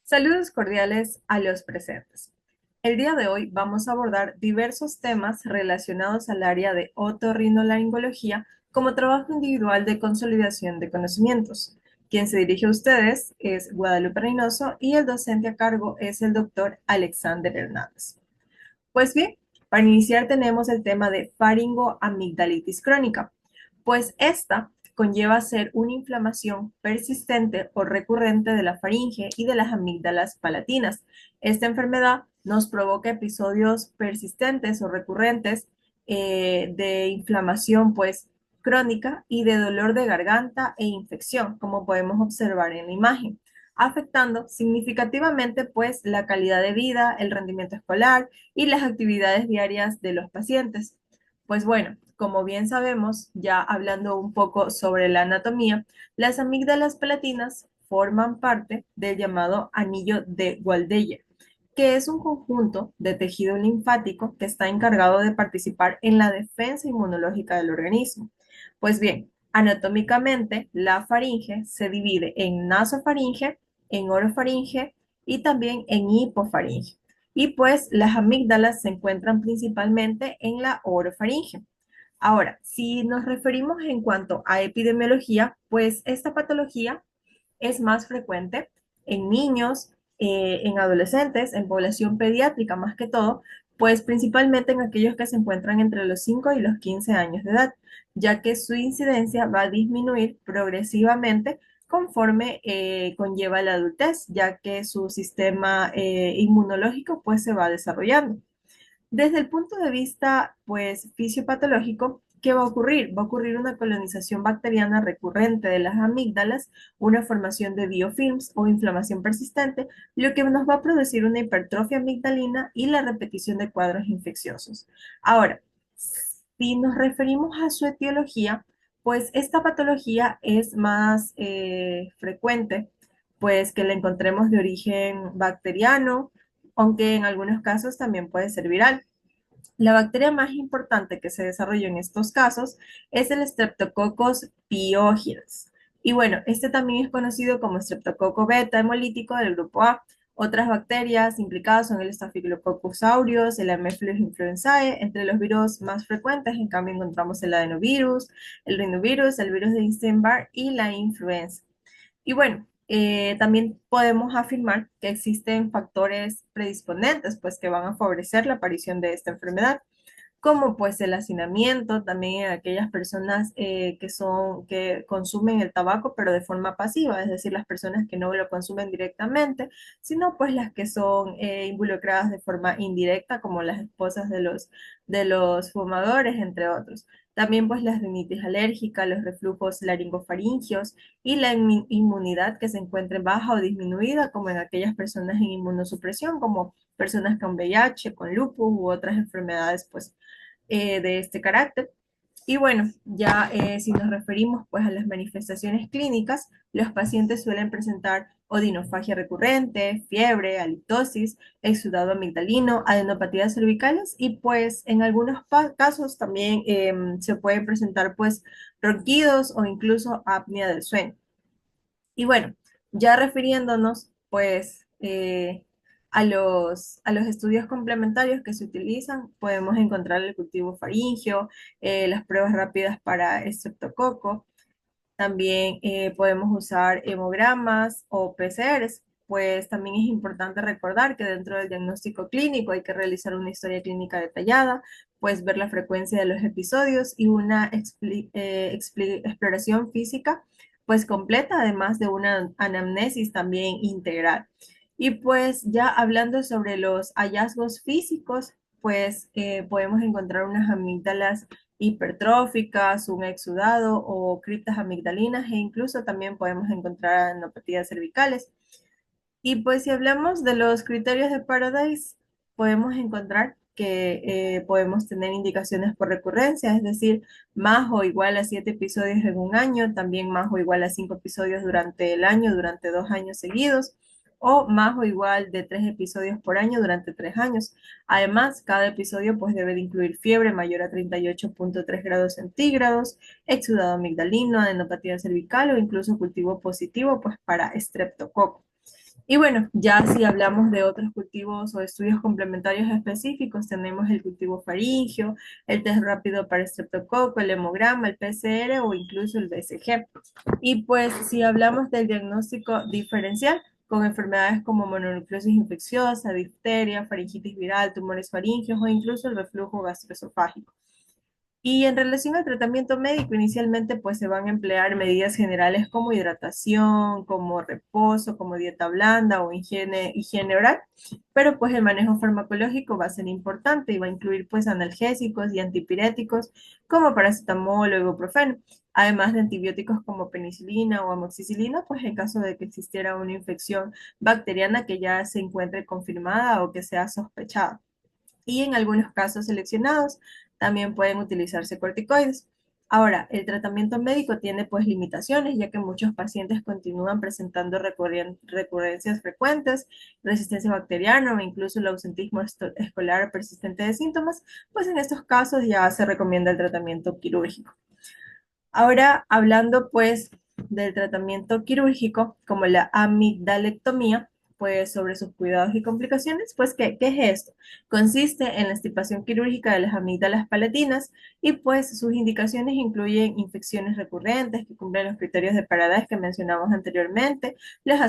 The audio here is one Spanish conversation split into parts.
Saludos cordiales a los presentes. El día de hoy vamos a abordar diversos temas relacionados al área de otorrinolaringología como trabajo individual de consolidación de conocimientos. Quien se dirige a ustedes es Guadalupe Reynoso y el docente a cargo es el doctor Alexander Hernández. Pues bien, para iniciar tenemos el tema de faringoamigdalitis crónica, pues esta conlleva ser una inflamación persistente o recurrente de la faringe y de las amígdalas palatinas. Esta enfermedad nos provoca episodios persistentes o recurrentes de inflamación pues crónica y de dolor de garganta e infección, como podemos observar en la imagen, afectando significativamente pues la calidad de vida, el rendimiento escolar y las actividades diarias de los pacientes. Pues bueno, como bien sabemos, ya hablando un poco sobre la anatomía, las amígdalas palatinas forman parte del llamado anillo de Waldeyer, que es un conjunto de tejido linfático que está encargado de participar en la defensa inmunológica del organismo. Pues bien, anatómicamente, la faringe se divide en nasofaringe, en orofaringe y también en hipofaringe. Y pues las amígdalas se encuentran principalmente en la orofaringe. Ahora, si nos referimos en cuanto a epidemiología, pues esta patología es más frecuente en niños, en adolescentes, en población pediátrica más que todo, pues principalmente en aquellos que se encuentran entre los 5 y los 15 años de edad, ya que su incidencia va a disminuir progresivamente conforme conlleva la adultez, ya que su sistema inmunológico pues se va desarrollando. Desde el punto de vista, pues, fisiopatológico, ¿qué va a ocurrir? Va a ocurrir una colonización bacteriana recurrente de las amígdalas, una formación de biofilms o inflamación persistente, lo que nos va a producir una hipertrofia amigdalina y la repetición de cuadros infecciosos. Ahora, si nos referimos a su etiología, pues esta patología es más frecuente, pues que la encontremos de origen bacteriano, aunque en algunos casos también puede ser viral. La bacteria más importante que se desarrolló en estos casos es el Streptococcus pyogenes. Y bueno, este también es conocido como Streptococcus beta hemolítico del grupo A. Otras bacterias implicadas son el Staphylococcus aureus, el Haemophilus influenzae. Entre los virus más frecuentes, en cambio, encontramos el adenovirus, el rinovirus, el virus de Epstein-Barr y la influenza. Y bueno, también podemos afirmar que existen factores predisponentes, pues que van a favorecer la aparición de esta enfermedad, como pues el hacinamiento, también en aquellas personas que consumen el tabaco, pero de forma pasiva, es decir, las personas que no lo consumen directamente, sino pues las que son involucradas de forma indirecta, como las esposas de los fumadores, entre otros. También pues la rinitis alérgica, los reflujos laringofaringios y la inmunidad que se encuentre baja o disminuida, como en aquellas personas en inmunosupresión, como personas con VIH, con lupus u otras enfermedades pues de este carácter. Y bueno, ya si nos referimos pues a las manifestaciones clínicas, los pacientes suelen presentar odinofagia recurrente, fiebre, halitosis, exudado amigdalino, adenopatías cervicales y pues en algunos casos también se pueden presentar pues ronquidos o incluso apnea del sueño. Y bueno, ya refiriéndonos pues a los estudios complementarios que se utilizan, podemos encontrar el cultivo faríngeo, las pruebas rápidas para estreptococo, también podemos usar hemogramas o PCRs, pues también es importante recordar que dentro del diagnóstico clínico hay que realizar una historia clínica detallada, pues ver la frecuencia de los episodios y una exploración física pues completa, además de una anamnesis también integral. Y pues ya hablando sobre los hallazgos físicos, pues podemos encontrar unas amígdalas hipertróficas, un exudado o criptas amigdalinas e incluso también podemos encontrar adenopatías cervicales. Y pues si hablamos de los criterios de Paradise, podemos encontrar que podemos tener indicaciones por recurrencia, es decir, más o igual a 7 episodios en un año, también más o igual a 5 episodios durante el año, durante 2 años seguidos, o más o igual de 3 episodios por año durante 3 años. Además, cada episodio pues debe de incluir fiebre mayor a 38,3 grados centígrados, exudado amigdalino, adenopatía cervical o incluso cultivo positivo pues para estreptococo. Y bueno, ya si hablamos de otros cultivos o estudios complementarios específicos, tenemos el cultivo faríngeo, el test rápido para estreptococo, el hemograma, el PCR o incluso el BCG. Y pues si hablamos del diagnóstico diferencial con enfermedades como mononucleosis infecciosa, difteria, faringitis viral, tumores faringeos o incluso el reflujo gastroesofágico. Y en relación al tratamiento médico, inicialmente pues se van a emplear medidas generales como hidratación, como reposo, como dieta blanda o higiene oral, pero pues el manejo farmacológico va a ser importante y va a incluir pues analgésicos y antipiréticos como paracetamol o ibuprofeno, además de antibióticos como penicilina o amoxicilina, pues en caso de que existiera una infección bacteriana que ya se encuentre confirmada o que sea sospechada y en algunos casos seleccionados también pueden utilizarse corticoides. Ahora, el tratamiento médico tiene pues limitaciones, ya que muchos pacientes continúan presentando recurrencias frecuentes, resistencia bacteriana o incluso el ausentismo escolar persistente de síntomas, pues en estos casos ya se recomienda el tratamiento quirúrgico. Ahora, hablando pues del tratamiento quirúrgico, como la amigdalectomía, pues sobre sus cuidados y complicaciones, pues ¿qué es esto? Consiste en la extirpación quirúrgica de las amígdalas palatinas y pues sus indicaciones incluyen infecciones recurrentes que cumplen los criterios de Paradise que mencionamos anteriormente, los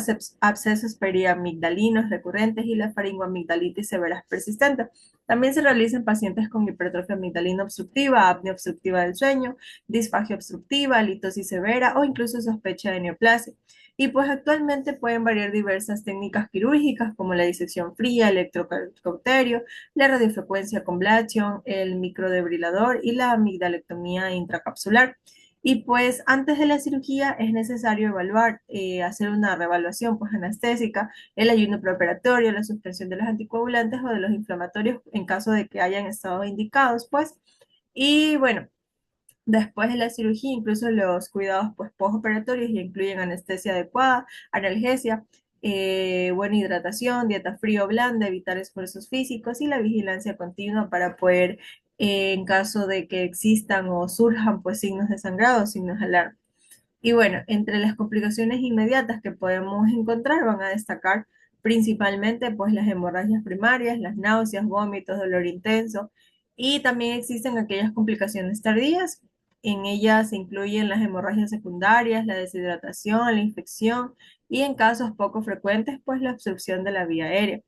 abscesos periamigdalinos recurrentes y la faringoamigdalitis severa persistente. También se realiza en pacientes con hipertrofia amigdalina obstructiva, apnea obstructiva del sueño, disfagia obstructiva, litosis severa o incluso sospecha de neoplasia. Y pues actualmente pueden variar diversas técnicas quirúrgicas como la disección fría, electrocauterio, la radiofrecuencia con ablation, el microdebrilador y la amigdalectomía intracapsular. Y pues antes de la cirugía es necesario evaluar, hacer una reevaluación pues, anestésica, el ayuno preoperatorio, la suspensión de los anticoagulantes o de los inflamatorios en caso de que hayan estado indicados, pues. Y bueno, después de la cirugía, incluso los cuidados pues, postoperatorios ya incluyen anestesia adecuada, analgesia, buena hidratación, dieta frío o blanda, evitar esfuerzos físicos y la vigilancia continua para poder, en caso de que existan o surjan pues, signos de sangrado, signos de alarma. Y bueno, entre las complicaciones inmediatas que podemos encontrar van a destacar principalmente pues las hemorragias primarias, las náuseas, vómitos, dolor intenso y también existen aquellas complicaciones tardías. En ellas se incluyen las hemorragias secundarias, la deshidratación, la infección y en casos poco frecuentes pues la obstrucción de la vía aérea.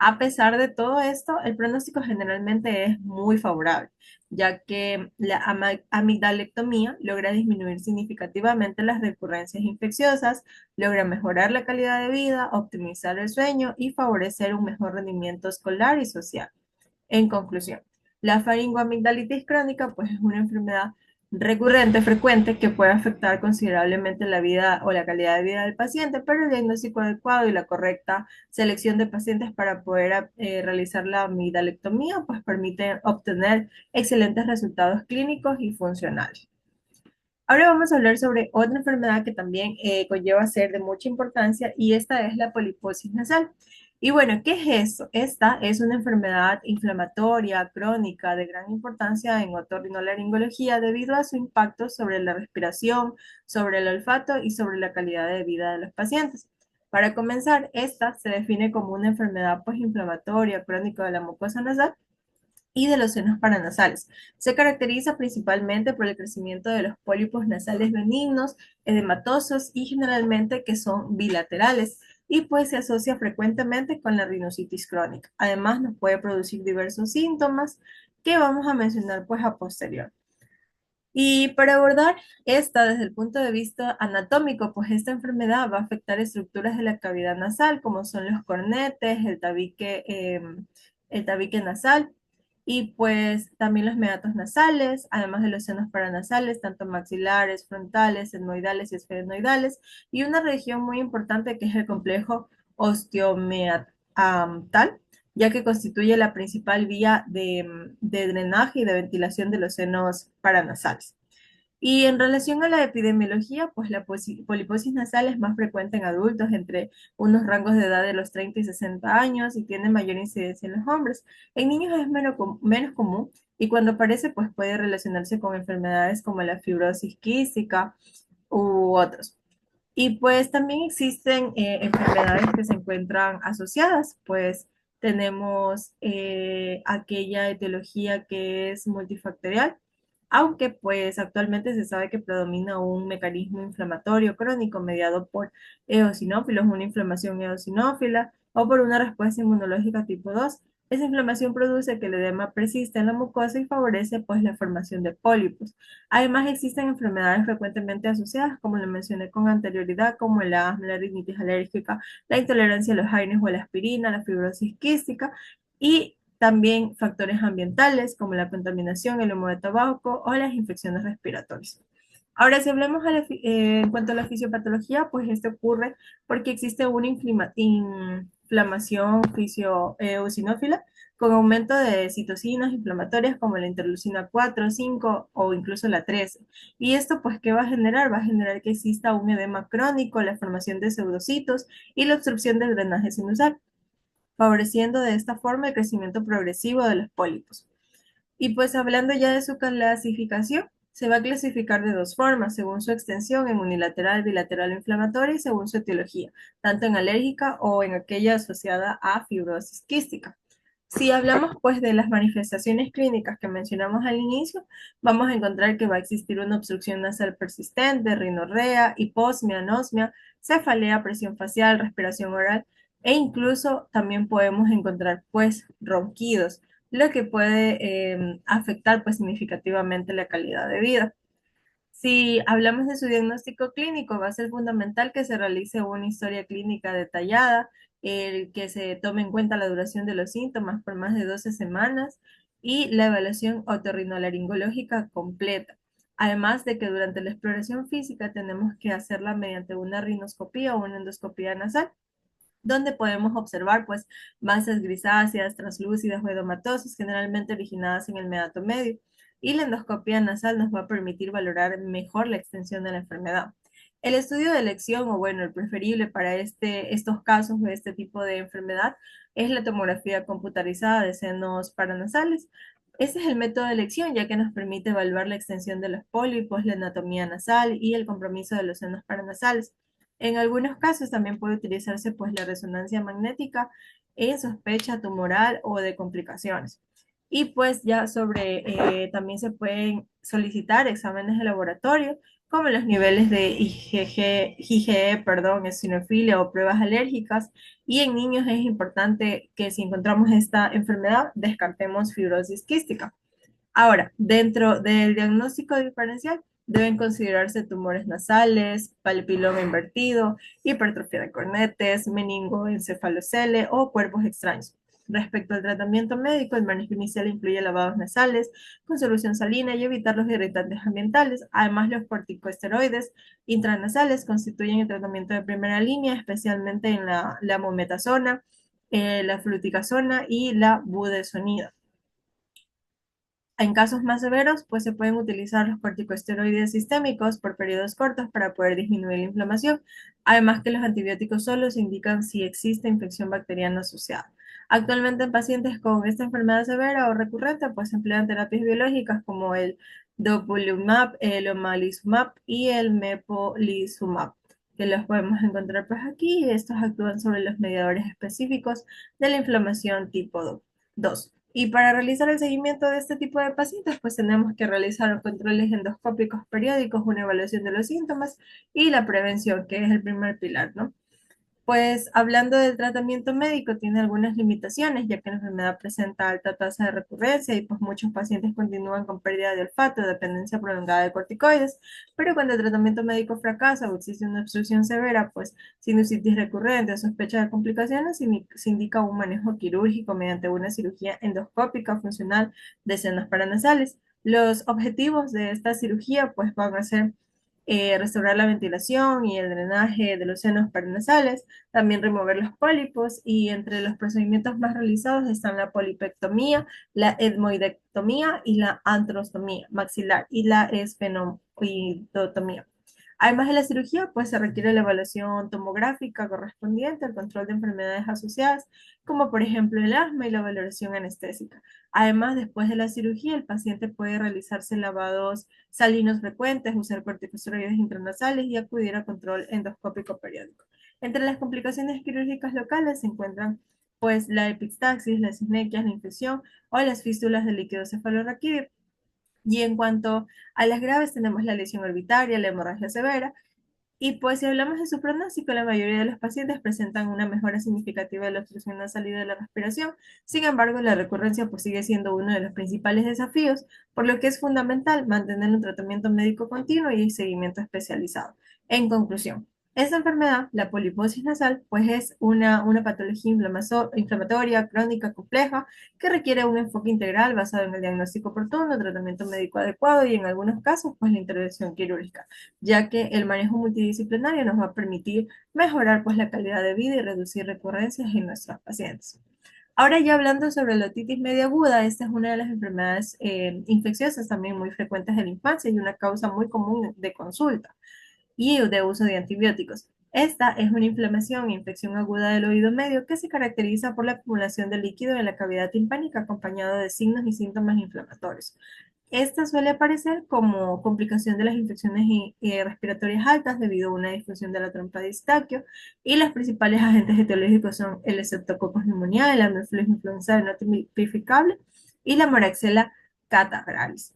A pesar de todo esto, el pronóstico generalmente es muy favorable ya que la amigdalectomía logra disminuir significativamente las recurrencias infecciosas, logra mejorar la calidad de vida, optimizar el sueño y favorecer un mejor rendimiento escolar y social. En conclusión, la faringoamigdalitis crónica pues es una enfermedad recurrente, frecuente, que puede afectar considerablemente la vida o la calidad de vida del paciente, pero el diagnóstico adecuado y la correcta selección de pacientes para poder realizar la amigdalectomía pues permite obtener excelentes resultados clínicos y funcionales. Ahora vamos a hablar sobre otra enfermedad que también conlleva ser de mucha importancia y esta es la poliposis nasal. Y bueno, ¿qué es eso? Esta es una enfermedad inflamatoria crónica de gran importancia en otorrinolaringología debido a su impacto sobre la respiración, sobre el olfato y sobre la calidad de vida de los pacientes. Para comenzar, esta se define como una enfermedad inflamatoria crónica de la mucosa nasal y de los senos paranasales. Se caracteriza principalmente por el crecimiento de los pólipos nasales benignos, edematosos y generalmente que son bilaterales y pues se asocia frecuentemente con la rinocetis crónica. Además nos puede producir diversos síntomas que vamos a mencionar pues a posterior. Y para abordar esta desde el punto de vista anatómico, pues esta enfermedad va a afectar estructuras de la cavidad nasal, como son los cornetes, el tabique nasal, y pues también los meatos nasales, además de los senos paranasales, tanto maxilares, frontales, etmoidales y esfenoidales, y una región muy importante que es el complejo osteomeatal, ya que constituye la principal vía de drenaje y de ventilación de los senos paranasales. Y en relación a la epidemiología, pues la poliposis nasal es más frecuente en adultos entre unos rangos de edad de los 30 y 60 años y tiene mayor incidencia en los hombres. En niños es menos común y cuando aparece, pues puede relacionarse con enfermedades como la fibrosis quística u otros. Y pues también existen enfermedades que se encuentran asociadas, pues tenemos aquella etiología que es multifactorial, aunque pues actualmente se sabe que predomina un mecanismo inflamatorio crónico mediado por eosinófilos, una inflamación eosinófila o por una respuesta inmunológica tipo 2. Esa inflamación produce que el edema persista en la mucosa y favorece pues la formación de pólipos. Además, existen enfermedades frecuentemente asociadas, como lo mencioné con anterioridad, como el asma, la rinitis alérgica, la intolerancia a los AINES o a la aspirina, la fibrosis quística y también factores ambientales como la contaminación, el humo de tabaco o las infecciones respiratorias. Ahora, si hablamos en cuanto a la fisiopatología, pues esto ocurre porque existe una inflamación fisio-eosinófila con aumento de citocinas inflamatorias como la interleucina 4, 5 o incluso la 13. Y esto, pues, ¿qué va a generar? Va a generar que exista un edema crónico, la formación de pseudocitos y la obstrucción del drenaje sinusal, favoreciendo de esta forma el crecimiento progresivo de los pólipos. Y pues hablando ya de su clasificación, se va a clasificar de dos formas, según su extensión en unilateral, bilateral o inflamatoria y según su etiología, tanto en alérgica o en aquella asociada a fibrosis quística. Si hablamos pues de las manifestaciones clínicas que mencionamos al inicio, vamos a encontrar que va a existir una obstrucción nasal persistente, rinorrea, hiposmia, anosmia, cefalea, presión facial, respiración oral e incluso también podemos encontrar pues ronquidos, lo que puede afectar pues significativamente la calidad de vida. Si hablamos de su diagnóstico clínico, va a ser fundamental que se realice una historia clínica detallada, el que se tome en cuenta la duración de los síntomas por más de 12 semanas y la evaluación otorrinolaringológica completa. Además de que durante la exploración física tenemos que hacerla mediante una rinoscopía o una endoscopía nasal donde podemos observar pues masas grisáceas, translúcidas o edematosas, generalmente originadas en el meato medio. Y la endoscopia nasal nos va a permitir valorar mejor la extensión de la enfermedad. El estudio de elección, o bueno, el preferible para estos casos de este tipo de enfermedad, es la tomografía computarizada de senos paranasales. Ese es el método de elección, ya que nos permite evaluar la extensión de los pólipos, la anatomía nasal y el compromiso de los senos paranasales. En algunos casos también puede utilizarse pues la resonancia magnética en sospecha tumoral o de complicaciones. Y pues ya también se pueden solicitar exámenes de laboratorio como los niveles de IgE, perdón, eosinofilia o pruebas alérgicas. Y en niños es importante que si encontramos esta enfermedad descartemos fibrosis quística. Ahora, dentro del diagnóstico diferencial deben considerarse tumores nasales, palipiloma invertido, hipertrofia de cornetes, meningoencefalocele o cuerpos extraños. Respecto al tratamiento médico, el manejo inicial incluye lavados nasales con solución salina y evitar los irritantes ambientales. Además, los corticosteroides intranasales constituyen el tratamiento de primera línea, especialmente en la mometasona, la fluticasona y la budesonida. En casos más severos, pues se pueden utilizar los corticosteroides sistémicos por periodos cortos para poder disminuir la inflamación, además que los antibióticos solo se indican si existe infección bacteriana asociada. Actualmente en pacientes con esta enfermedad severa o recurrente, pues se emplean terapias biológicas como el dopilumab, el omalizumab y el mepolizumab, que los podemos encontrar pues aquí. Estos actúan sobre los mediadores específicos de la inflamación tipo 2. Y para realizar el seguimiento de este tipo de pacientes, pues tenemos que realizar controles endoscópicos periódicos, una evaluación de los síntomas y la prevención, que es el primer pilar, ¿no? Pues hablando del tratamiento médico, tiene algunas limitaciones, ya que la enfermedad presenta alta tasa de recurrencia y pues muchos pacientes continúan con pérdida de olfato, dependencia prolongada de corticoides, pero cuando el tratamiento médico fracasa o existe una obstrucción severa, pues sinusitis recurrente o sospecha de complicaciones, se indica un manejo quirúrgico mediante una cirugía endoscópica funcional de senos paranasales. Los objetivos de esta cirugía pues van a ser restaurar la ventilación y el drenaje de los senos paranasales, también remover los pólipos y entre los procedimientos más realizados están la polipectomía, la etmoidectomía y la antrostomía maxilar y la esfenoidotomía. Además de la cirugía, pues se requiere la evaluación tomográfica correspondiente al control de enfermedades asociadas, como por ejemplo el asma y la valoración anestésica. Además, después de la cirugía, el paciente puede realizarse lavados salinos frecuentes, usar corticosteroides intranasales y acudir a control endoscópico periódico. Entre las complicaciones quirúrgicas locales se encuentran pues la epistaxis, las isnequias, la infección o las fístulas del líquido cefalorraquídeo. Y en cuanto a las graves, tenemos la lesión orbitaria, la hemorragia severa, y pues si hablamos de su pronóstico, la mayoría de los pacientes presentan una mejora significativa de la obstrucción nasal y de la respiración. Sin embargo, la recurrencia pues sigue siendo uno de los principales desafíos, por lo que es fundamental mantener un tratamiento médico continuo y seguimiento especializado. En conclusión, esta enfermedad, la poliposis nasal, pues es una patología inflamatoria, crónica, compleja, que requiere un enfoque integral basado en el diagnóstico oportuno, tratamiento médico adecuado y en algunos casos, pues la intervención quirúrgica, ya que el manejo multidisciplinario nos va a permitir mejorar pues la calidad de vida y reducir recurrencias en nuestros pacientes. Ahora ya hablando sobre la otitis media aguda, esta es una de las enfermedades infecciosas también muy frecuentes en la infancia y una causa muy común de consulta y de uso de antibióticos. Esta es una inflamación e infección aguda del oído medio que se caracteriza por la acumulación de líquido en la cavidad timpánica acompañado de signos y síntomas inflamatorios. Esta suele aparecer como complicación de las infecciones respiratorias altas debido a una disfunción de la trompa de Eustaquio y los principales agentes etiológicos son el Streptococcus pneumoniae, el Anopheles influenzae no tipificable y la Moraxella catagralis.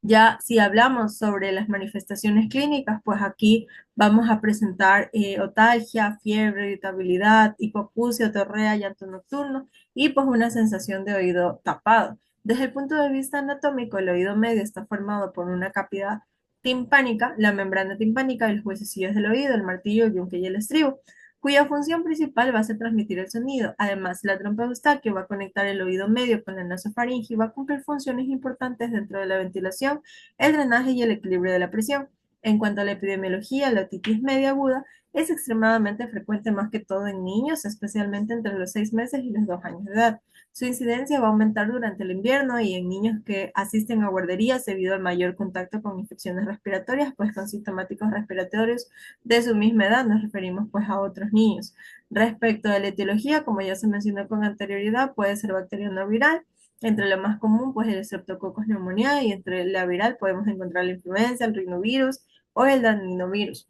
Ya si hablamos sobre las manifestaciones clínicas, pues aquí vamos a presentar otalgia, fiebre, irritabilidad, hipoacusia, otorrea, llanto nocturno y pues una sensación de oído tapado. Desde el punto de vista anatómico, el oído medio está formado por una cavidad timpánica, la membrana timpánica, los huesecillos del oído, el martillo, el yunque y el estribo, cuya función principal va a ser transmitir el sonido. Además, la trompa de Eustaquio va a conectar el oído medio con la nasofaringe y va a cumplir funciones importantes dentro de la ventilación, el drenaje y el equilibrio de la presión. En cuanto a la epidemiología, la otitis media aguda es extremadamente frecuente más que todo en niños, especialmente entre los 6 meses y los 2 años de edad. Su incidencia va a aumentar durante el invierno y en niños que asisten a guarderías debido al mayor contacto con infecciones respiratorias, pues con sintomáticos respiratorios de su misma edad, nos referimos pues a otros niños. Respecto a la etiología, como ya se mencionó con anterioridad, puede ser bacteriano o viral. Entre lo más común, pues el Streptococcus pneumoniae y entre la viral podemos encontrar la influenza, el rinovirus o el adenovirus.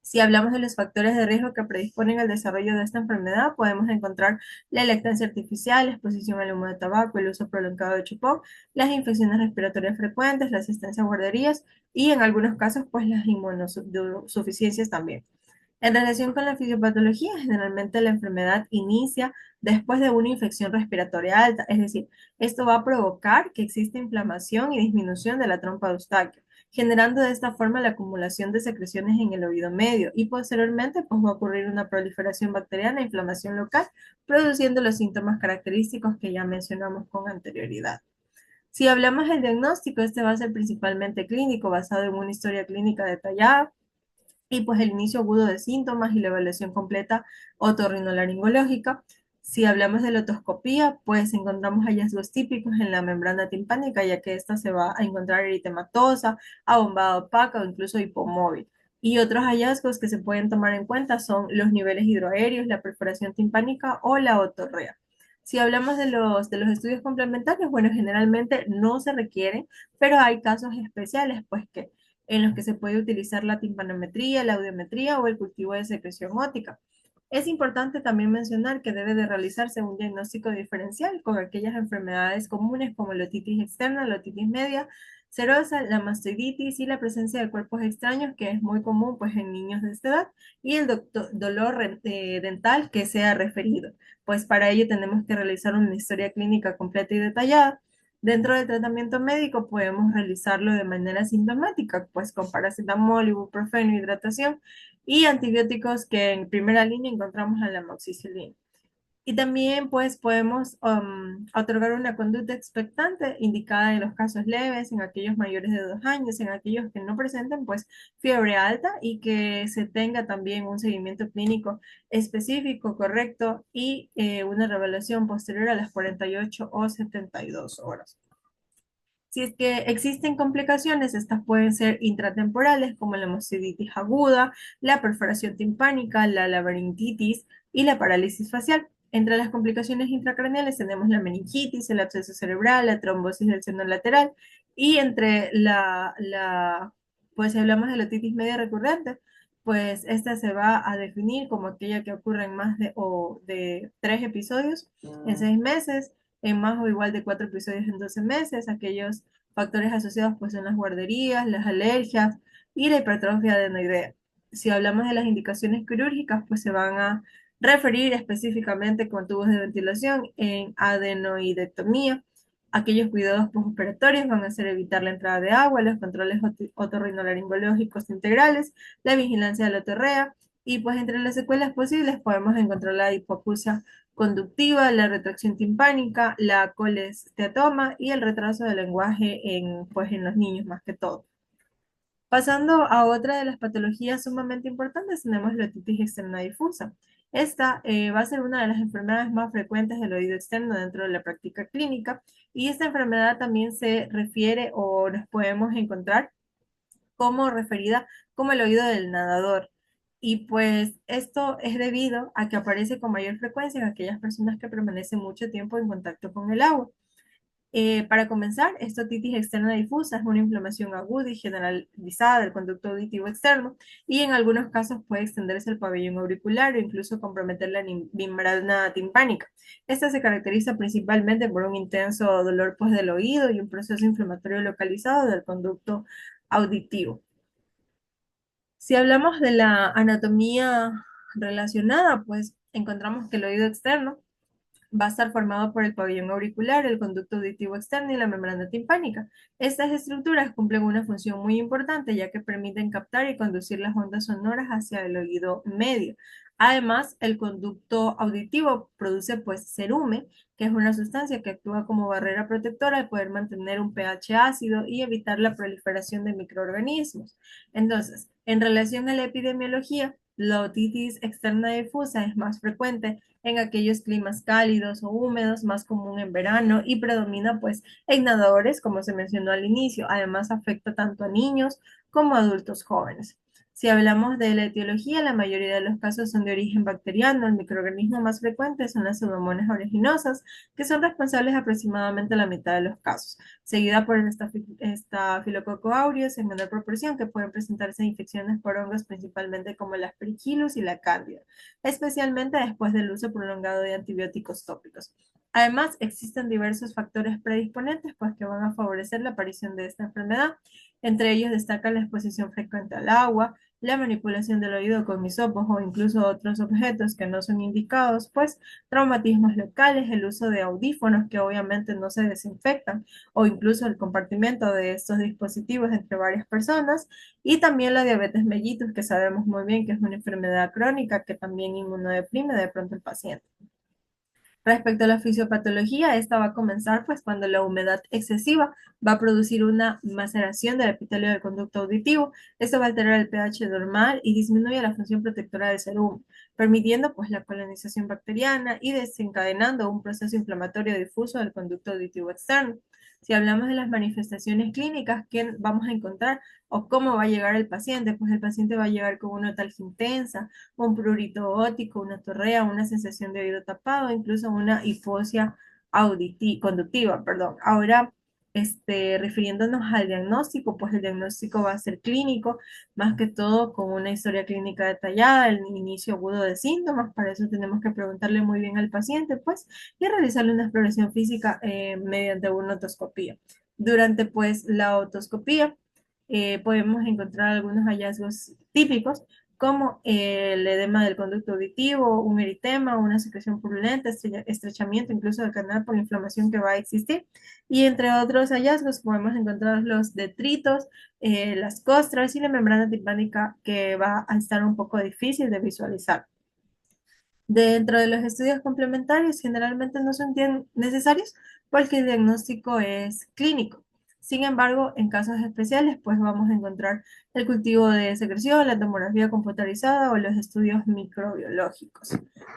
Si hablamos de los factores de riesgo que predisponen al desarrollo de esta enfermedad, podemos encontrar la lactancia artificial, la exposición al humo de tabaco, el uso prolongado de chupón, las infecciones respiratorias frecuentes, la asistencia a guarderías y en algunos casos, pues las inmunosuficiencias también. En relación con la fisiopatología, generalmente la enfermedad inicia después de una infección respiratoria alta, es decir, esto va a provocar que exista inflamación y disminución de la trompa de Eustaquio, generando de esta forma la acumulación de secreciones en el oído medio y posteriormente pues va a ocurrir una proliferación bacteriana e inflamación local, produciendo los síntomas característicos que ya mencionamos con anterioridad. Si hablamos del diagnóstico, este va a ser principalmente clínico, basado en una historia clínica detallada, y pues el inicio agudo de síntomas y la evaluación completa otorrinolaringológica. Si hablamos de la otoscopía, pues encontramos hallazgos típicos en la membrana timpánica, ya que esta se va a encontrar eritematosa, abombada opaca o incluso hipomóvil. Y otros hallazgos que se pueden tomar en cuenta son los niveles hidroaéreos, la perforación timpánica o la otorrea. Si hablamos de los estudios complementarios, bueno, generalmente no se requieren, pero hay casos especiales, pues que en los que se puede utilizar la timpanometría, la audiometría o el cultivo de secreción óptica. Es importante también mencionar que debe de realizarse un diagnóstico diferencial con aquellas enfermedades comunes como la otitis externa, la otitis media, serosa, la mastoiditis y la presencia de cuerpos extraños, que es muy común pues en niños de esta edad, y el dolor dental que sea referido. Pues para ello tenemos que realizar una historia clínica completa y detallada. Dentro del tratamiento médico podemos realizarlo de manera sintomática, pues con paracetamol, ibuprofeno, hidratación y antibióticos que en primera línea encontramos en la amoxicilina. Y también pues podemos otorgar una conducta expectante indicada en los casos leves, en aquellos mayores de 2 años, en aquellos que no presenten pues fiebre alta y que se tenga también un seguimiento clínico específico, correcto y una revelación posterior a las 48 o 72 horas. Si es que existen complicaciones, estas pueden ser intratemporales como la miosiditis aguda, la perforación timpánica, la laberintitis y la parálisis facial. Entre las complicaciones intracraneales tenemos la meningitis, el absceso cerebral, la trombosis del seno lateral y entre pues si hablamos de la otitis media recurrente, pues esta se va a definir como aquella que ocurre en más de 3 episodios en 6 meses, en más o igual de 4 episodios en 12 meses. Aquellos factores asociados pues son las guarderías, las alergias y la hipertrofia adenoidea. Si hablamos de las indicaciones quirúrgicas, pues se van a referir específicamente con tubos de ventilación en adenoidectomía. Aquellos cuidados postoperatorios van a ser evitar la entrada de agua, los controles otorrinolaringológicos integrales, la vigilancia de la otorrea, y pues entre las secuelas posibles podemos encontrar la hipoacusia conductiva, la retracción timpánica, la colesteatoma y el retraso del lenguaje pues, en los niños más que todo. Pasando a otra de las patologías sumamente importantes, tenemos la otitis externa difusa. Esta va a ser una de las enfermedades más frecuentes del oído externo dentro de la práctica clínica, y esta enfermedad también se refiere o nos podemos encontrar como referida como el oído del nadador. Y pues esto es debido a que aparece con mayor frecuencia en aquellas personas que permanecen mucho tiempo en contacto con el agua. Para comenzar, esta otitis externa difusa es una inflamación aguda y generalizada del conducto auditivo externo, y en algunos casos puede extenderse al pabellón auricular o incluso comprometer la membrana timpánica. Esta se caracteriza principalmente por un intenso dolor pues, del oído y un proceso inflamatorio localizado del conducto auditivo. Si hablamos de la anatomía relacionada, pues encontramos que el oído externo va a estar formado por el pabellón auricular, el conducto auditivo externo y la membrana timpánica. Estas estructuras cumplen una función muy importante ya que permiten captar y conducir las ondas sonoras hacia el oído medio. Además, el conducto auditivo produce pues cerumen, que es una sustancia que actúa como barrera protectora al poder mantener un pH ácido y evitar la proliferación de microorganismos. Entonces, en relación a la epidemiología, la otitis externa difusa es más frecuente en aquellos climas cálidos o húmedos, más común en verano y predomina pues en nadadores, como se mencionó al inicio. Además afecta tanto a niños como a adultos jóvenes. Si hablamos de la etiología, la mayoría de los casos son de origen bacteriano. El microorganismo más frecuente son las pseudomonas aeruginosa, que son responsables aproximadamente la mitad de los casos, seguida por el estafilococo aureus en menor proporción, que pueden presentarse infecciones por hongos principalmente como el aspergillus y la cándida, especialmente después del uso prolongado de antibióticos tópicos. Además, existen diversos factores predisponentes pues, que van a favorecer la aparición de esta enfermedad. Entre ellos destaca la exposición frecuente al agua, la manipulación del oído con hisopos o incluso otros objetos que no son indicados, pues traumatismos locales, el uso de audífonos que obviamente no se desinfectan o incluso el compartimiento de estos dispositivos entre varias personas, y también la diabetes mellitus, que sabemos muy bien que es una enfermedad crónica que también inmunodeprime de pronto el paciente. Respecto a la fisiopatología, esta va a comenzar pues cuando la humedad excesiva va a producir una maceración del epitelio del conducto auditivo. Esto va a alterar el pH normal y disminuye la función protectora del cerebro, permitiendo pues la colonización bacteriana y desencadenando un proceso inflamatorio difuso del conducto auditivo externo. Si hablamos de las manifestaciones clínicas que vamos a encontrar o cómo va a llegar el paciente, pues el paciente va a llegar con una notalgia intensa, un prurito óptico, una torrea, una sensación de oído tapado, incluso una hipoxia conductiva, perdón. Ahora, refiriéndonos al diagnóstico, pues el diagnóstico va a ser clínico, más que todo con una historia clínica detallada, el inicio agudo de síntomas. Para eso tenemos que preguntarle muy bien al paciente, pues, y realizarle una exploración física mediante una otoscopía. Durante, pues, la otoscopía, podemos encontrar algunos hallazgos típicos, como el edema del conducto auditivo, un eritema, una secreción purulenta, estrechamiento incluso del canal por la inflamación que va a existir. Y entre otros hallazgos podemos encontrar los detritos, las costras y la membrana timpánica, que va a estar un poco difícil de visualizar. Dentro de los estudios complementarios generalmente no son necesarios porque el diagnóstico es clínico. Sin embargo, en casos especiales, pues vamos a encontrar el cultivo de secreción, la tomografía computarizada o los estudios microbiológicos.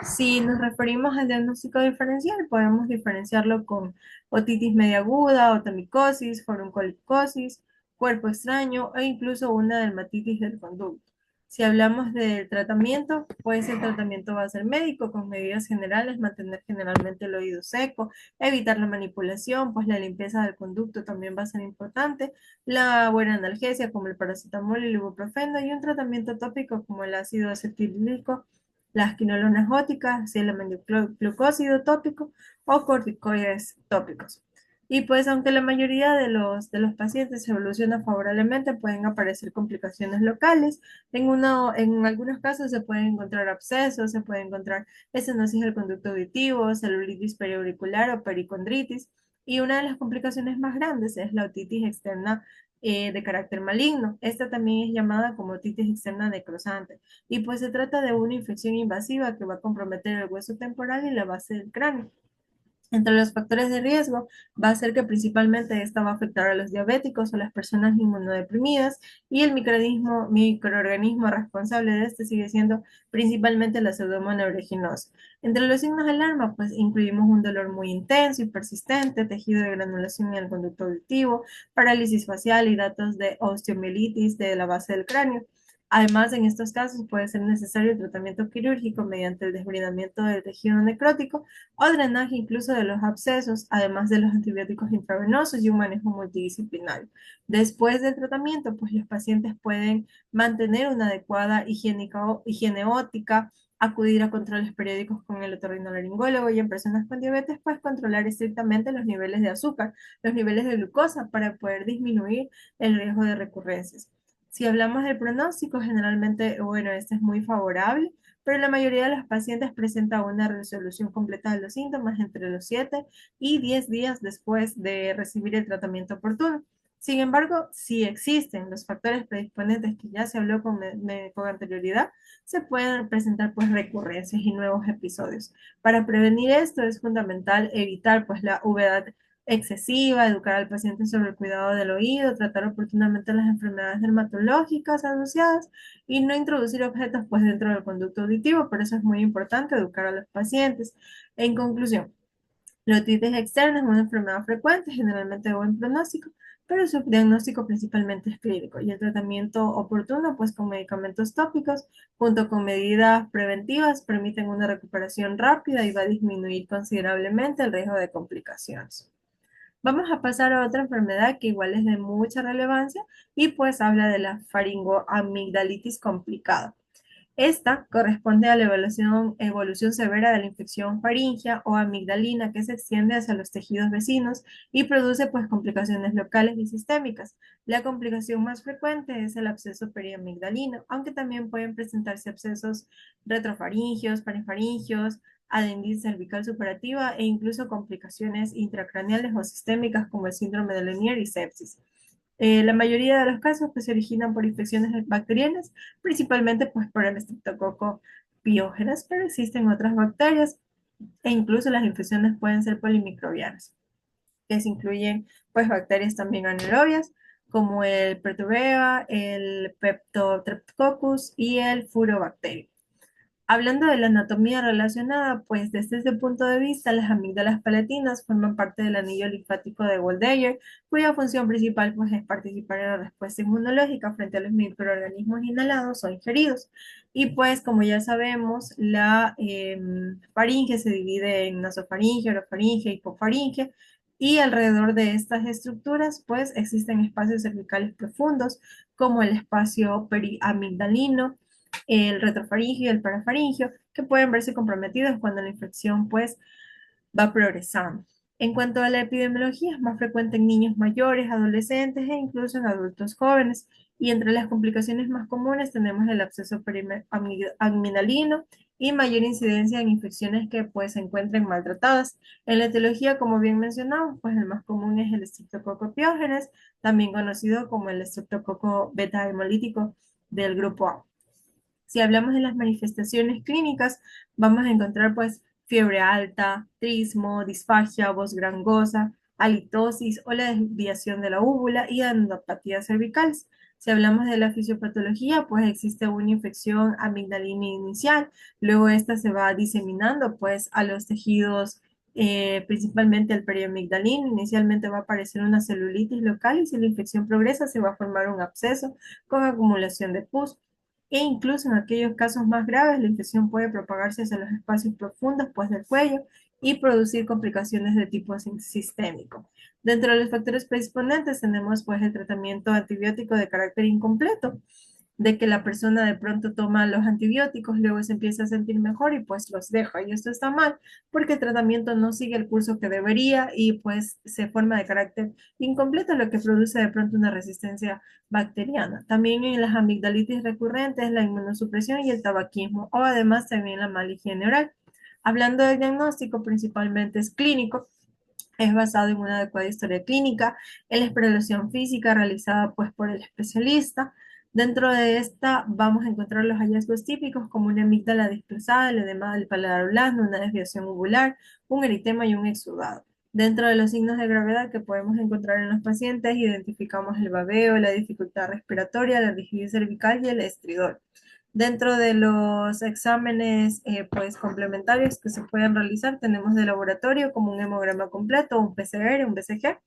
Si nos referimos al diagnóstico diferencial, podemos diferenciarlo con otitis media aguda, otomicosis, foruncolicosis, cuerpo extraño e incluso una dermatitis del conducto. Si hablamos del tratamiento, pues el tratamiento va a ser médico con medidas generales, mantener generalmente el oído seco, evitar la manipulación, pues la limpieza del conducto también va a ser importante, la buena analgesia como el paracetamol y el ibuprofeno y un tratamiento tópico como el ácido acetílico, las quinolonas góticas, el aminoglucósido tópico o corticoides tópicos. Y pues aunque la mayoría de los pacientes evoluciona favorablemente, pueden aparecer complicaciones locales. En algunos casos se pueden encontrar abscesos, se puede encontrar estenosis del conducto auditivo, celulitis periauricular o pericondritis. Y una de las complicaciones más grandes es la otitis externa de carácter maligno. Esta también es llamada como otitis externa necrosante. Y pues se trata de una infección invasiva que va a comprometer el hueso temporal y la base del cráneo. Entre los factores de riesgo va a ser que principalmente esta va a afectar a los diabéticos o las personas inmunodeprimidas y el microorganismo responsable de este sigue siendo principalmente la Pseudomonas aeruginosa. Entre los signos de alarma, pues incluimos un dolor muy intenso y persistente, tejido de granulación en el conducto auditivo, parálisis facial y datos de osteomielitis de la base del cráneo. Además, en estos casos puede ser necesario el tratamiento quirúrgico mediante el desbridamiento del tejido necrótico o drenaje incluso de los abscesos, además de los antibióticos intravenosos y un manejo multidisciplinario. Después del tratamiento, pues los pacientes pueden mantener una adecuada higiene óptica, acudir a controles periódicos con el otorrinolaringólogo y en personas con diabetes, pues controlar estrictamente los niveles de azúcar, los niveles de glucosa para poder disminuir el riesgo de recurrencias. Si hablamos del pronóstico, generalmente, bueno, este es muy favorable, pero la mayoría de los pacientes presenta una resolución completa de los síntomas entre los 7 y 10 días después de recibir el tratamiento oportuno. Sin embargo, si existen los factores predisponentes que ya se habló con anterioridad, se pueden presentar pues recurrencias y nuevos episodios. Para prevenir esto es fundamental evitar pues la humedad excesiva, educar al paciente sobre el cuidado del oído, tratar oportunamente las enfermedades dermatológicas asociadas y no introducir objetos pues dentro del conducto auditivo, por eso es muy importante educar a los pacientes. En conclusión, la otitis externa es una enfermedad frecuente, generalmente de buen pronóstico, pero su diagnóstico principalmente es clínico y el tratamiento oportuno pues con medicamentos tópicos junto con medidas preventivas permiten una recuperación rápida y va a disminuir considerablemente el riesgo de complicaciones. Vamos a pasar a otra enfermedad que igual es de mucha relevancia y pues habla de la faringoamigdalitis complicada. Esta corresponde a la evolución severa de la infección faríngea o amigdalina que se extiende hacia los tejidos vecinos y produce pues complicaciones locales y sistémicas. La complicación más frecuente es el absceso periamigdalino, aunque también pueden presentarse abscesos retrofaringios, parafaringios, adenitis cervical superativa e incluso complicaciones intracraneales o sistémicas como el síndrome de Lenier y sepsis. La mayoría de los casos pues, se originan por infecciones bacterianas, principalmente pues, por el estreptococo piógenes, pero existen otras bacterias e incluso las infecciones pueden ser polimicrobianas, que se incluyen pues, bacterias también anaerobias, como el Perturbia, el Peptostreptococcus y el Furobacterium. Hablando de la anatomía relacionada, pues desde este punto de vista, las amígdalas palatinas forman parte del anillo linfático de Waldeyer, cuya función principal pues, es participar en la respuesta inmunológica frente a los microorganismos inhalados o ingeridos. Y pues, como ya sabemos, la faringe se divide en nasofaringe, orofaringe, hipofaringe, y alrededor de estas estructuras, pues existen espacios cervicales profundos, como el espacio periamigdalino, el retrofaringio y el parafaringio, que pueden verse comprometidos cuando la infección pues va progresando. En cuanto a la epidemiología, es más frecuente en niños mayores, adolescentes e incluso en adultos jóvenes. Y entre las complicaciones más comunes tenemos el absceso periamigdalino y mayor incidencia en infecciones que pues se encuentren maltratadas. En la etiología, como bien mencionamos, pues el más común es el estreptococo piógenes, también conocido como el estreptococo beta hemolítico del grupo A. Si hablamos de las manifestaciones clínicas, vamos a encontrar pues fiebre alta, trismo, disfagia, voz gangosa, halitosis o la desviación de la úvula y endopatías cervicales. Si hablamos de la fisiopatología, pues existe una infección amigdalina inicial, luego esta se va diseminando pues a los tejidos, principalmente al periamigdalino. Inicialmente va a aparecer una celulitis local y si la infección progresa se va a formar un absceso con acumulación de pus. E incluso en aquellos casos más graves, la infección puede propagarse hacia los espacios profundos pues, del cuello y producir complicaciones de tipo sistémico. Dentro de los factores predisponentes tenemos pues el tratamiento antibiótico de carácter incompleto, de que la persona de pronto toma los antibióticos, luego se empieza a sentir mejor y pues los deja. Y esto está mal porque el tratamiento no sigue el curso que debería y pues se forma de carácter incompleto, lo que produce de pronto una resistencia bacteriana. También en las amigdalitis recurrentes, la inmunosupresión y el tabaquismo, o además también la mala higiene oral. Hablando del diagnóstico, principalmente es clínico, es basado en una adecuada historia clínica, en la exploración física realizada pues por el especialista. Dentro de esta vamos a encontrar los hallazgos típicos como una amígdala desplazada, el edema del paladar blando, una desviación uvular, un eritema y un exudado. Dentro de los signos de gravedad que podemos encontrar en los pacientes, identificamos el babeo, la dificultad respiratoria, la rigidez cervical y el estridor. Dentro de los exámenes pues, complementarios que se pueden realizar, tenemos de laboratorio como un hemograma completo, un PCR, un BCG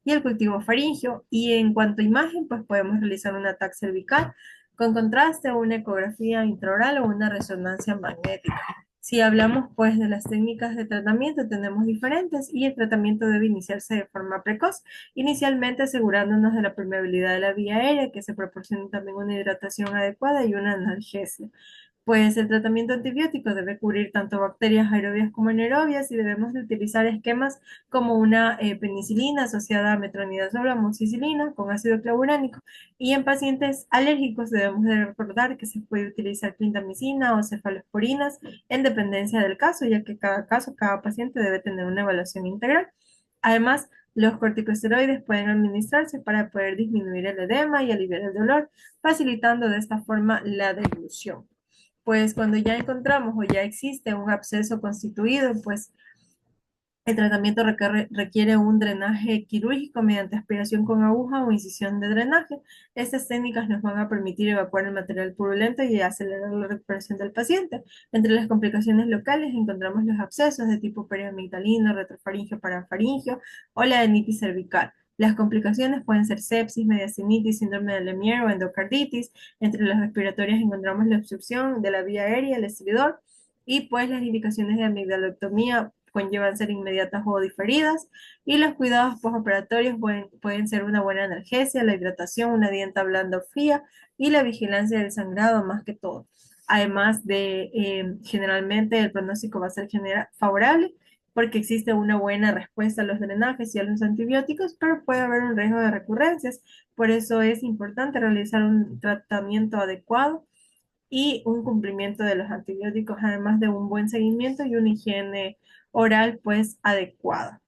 y el cultivo faríngeo. Y en cuanto a imagen, pues podemos realizar un ataque cervical con contraste, una ecografía intraoral o una resonancia magnética. Si hablamos pues de las técnicas de tratamiento, tenemos diferentes y el tratamiento debe iniciarse de forma precoz, inicialmente asegurándonos de la permeabilidad de la vía aérea, que se proporcione también una hidratación adecuada y una analgesia. Pues el tratamiento antibiótico debe cubrir tanto bacterias aerobias como anaerobias y debemos de utilizar esquemas como una penicilina asociada a metronidazol o amoxicilina con ácido clavuránico. Y en pacientes alérgicos debemos de recordar que se puede utilizar clindamicina o cefalosporinas en dependencia del caso, ya que cada caso, cada paciente debe tener una evaluación integral. Además, los corticosteroides pueden administrarse para poder disminuir el edema y aliviar el dolor, facilitando de esta forma la dilución. Pues cuando ya encontramos o ya existe un absceso constituido, pues el tratamiento requiere un drenaje quirúrgico mediante aspiración con aguja o incisión de drenaje. Estas técnicas nos van a permitir evacuar el material purulento y acelerar la recuperación del paciente. Entre las complicaciones locales encontramos los abscesos de tipo periamigdalino, retrofaringio, parafaringio o la adenitis cervical. Las complicaciones pueden ser sepsis, mediastinitis, síndrome de Lemierre o endocarditis. Entre las respiratorias encontramos la obstrucción de la vía aérea, el estridor, y pues las indicaciones de amigdaloctomía conllevan ser inmediatas o diferidas, y los cuidados postoperatorios pueden ser una buena analgesia, la hidratación, una dieta blanda o fría y la vigilancia del sangrado más que todo. Además de, generalmente el pronóstico va a ser favorable porque existe una buena respuesta a los drenajes y a los antibióticos, pero puede haber un riesgo de recurrencias. Por eso es importante realizar un tratamiento adecuado y un cumplimiento de los antibióticos, además de un buen seguimiento y una higiene oral pues adecuada.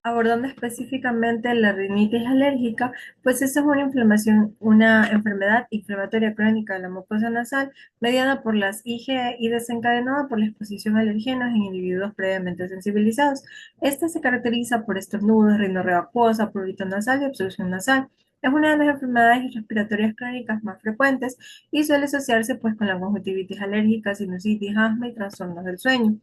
Abordando específicamente la rinitis alérgica, pues esa es una inflamación, una enfermedad inflamatoria crónica de la mucosa nasal mediada por las IgE y desencadenada por la exposición a alergenos en individuos previamente sensibilizados. Esta se caracteriza por estornudos, rinorrea acuosa, prurito nasal y obstrucción nasal. Es una de las enfermedades respiratorias crónicas más frecuentes y suele asociarse pues con la conjuntivitis alérgica, sinusitis, asma y trastornos del sueño.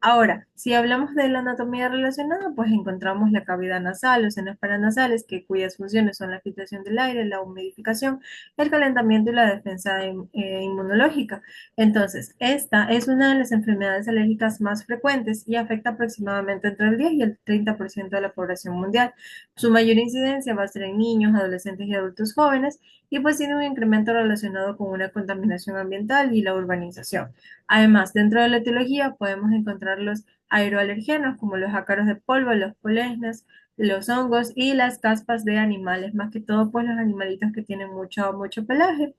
Ahora, si hablamos de la anatomía relacionada, pues encontramos la cavidad nasal, los senos paranasales, cuyas funciones son la filtración del aire, la humidificación, el calentamiento y la defensa inmunológica. Entonces, esta es una de las enfermedades alérgicas más frecuentes y afecta aproximadamente entre el 10 y el 30% de la población mundial. Su mayor incidencia va a ser en niños, adolescentes y adultos jóvenes y pues tiene un incremento relacionado con una contaminación ambiental y la urbanización. Además, dentro de la etiología podemos encontrar los aeroalergenos como los ácaros de polvo, los polenes, los hongos y las caspas de animales, más que todo pues los animalitos que tienen mucho pelaje.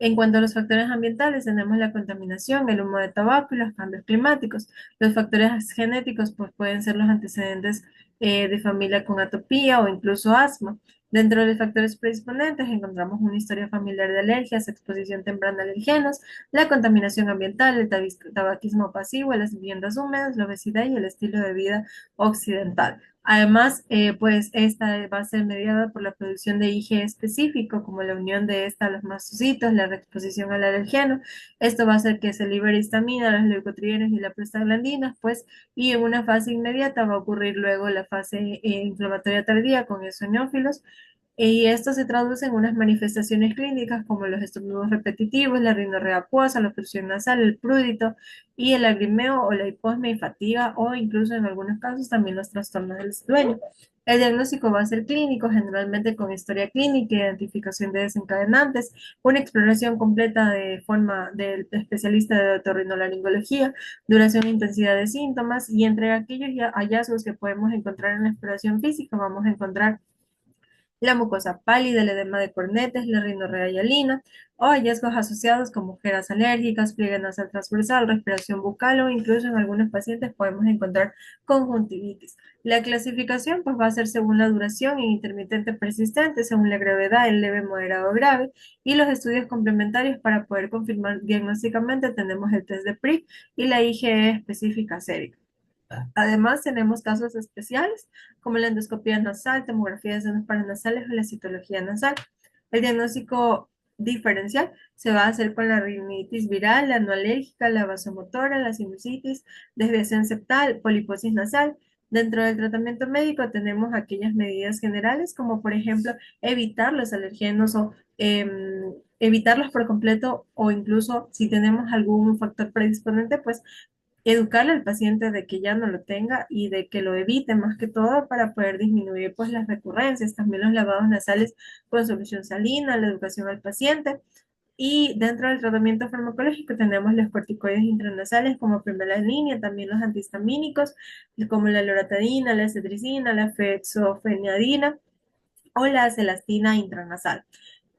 En cuanto a los factores ambientales, tenemos la contaminación, el humo de tabaco y los cambios climáticos. Los factores genéticos pues, pueden ser los antecedentes de familia con atopía o incluso asma. Dentro de los factores predisponentes encontramos una historia familiar de alergias, exposición temprana a alergenos, la contaminación ambiental, el tabaquismo pasivo, las viviendas húmedas, la obesidad y el estilo de vida occidental. Además, pues esta va a ser mediada por la producción de IgE específico, como la unión de esta a los mastocitos, la exposición al alergeno. Esto va a hacer que se libere histamina, los leucotrienes y la prostaglandinas, pues, y en una fase inmediata va a ocurrir luego la fase inflamatoria tardía con eosinófilos, y esto se traduce en unas manifestaciones clínicas como los estornudos repetitivos, la rinorrea acuosa, la obstrucción nasal, el prurito y el lagrimeo o la hiposmia y fatiga, o incluso en algunos casos también los trastornos del sueño. El diagnóstico va a ser clínico, generalmente con historia clínica, identificación de desencadenantes, una exploración completa de forma del especialista de otorrinolaringología, duración e intensidad de síntomas, y entre aquellos hallazgos que podemos encontrar en la exploración física vamos a encontrar la mucosa pálida, el edema de cornetes, la rinorrea hialina, o hallazgos asociados como ojeras alérgicas, pliegue nasal transversal, respiración bucal, o incluso en algunos pacientes podemos encontrar conjuntivitis. La clasificación pues va a ser según la duración, intermitente persistente, según la gravedad, el leve, moderado, grave, y los estudios complementarios para poder confirmar diagnósticamente tenemos el test de PRI y la IgE específica sérica. Además, tenemos casos especiales como la endoscopia nasal, tomografía de senos paranasales o la citología nasal. El diagnóstico diferencial se va a hacer con la rinitis viral, la no alérgica, la vasomotora, la sinusitis, desviación septal, poliposis nasal. Dentro del tratamiento médico tenemos aquellas medidas generales como por ejemplo evitar los alergenos o evitarlos por completo, o incluso si tenemos algún factor predisponente, pues educarle al paciente de que ya no lo tenga y de que lo evite más que todo para poder disminuir pues las recurrencias, también los lavados nasales con solución salina, la educación al paciente. Y dentro del tratamiento farmacológico tenemos los corticoides intranasales como primera línea, también los antihistamínicos como la loratadina, la cetricina, la fexofeniadina o la celastina intranasal.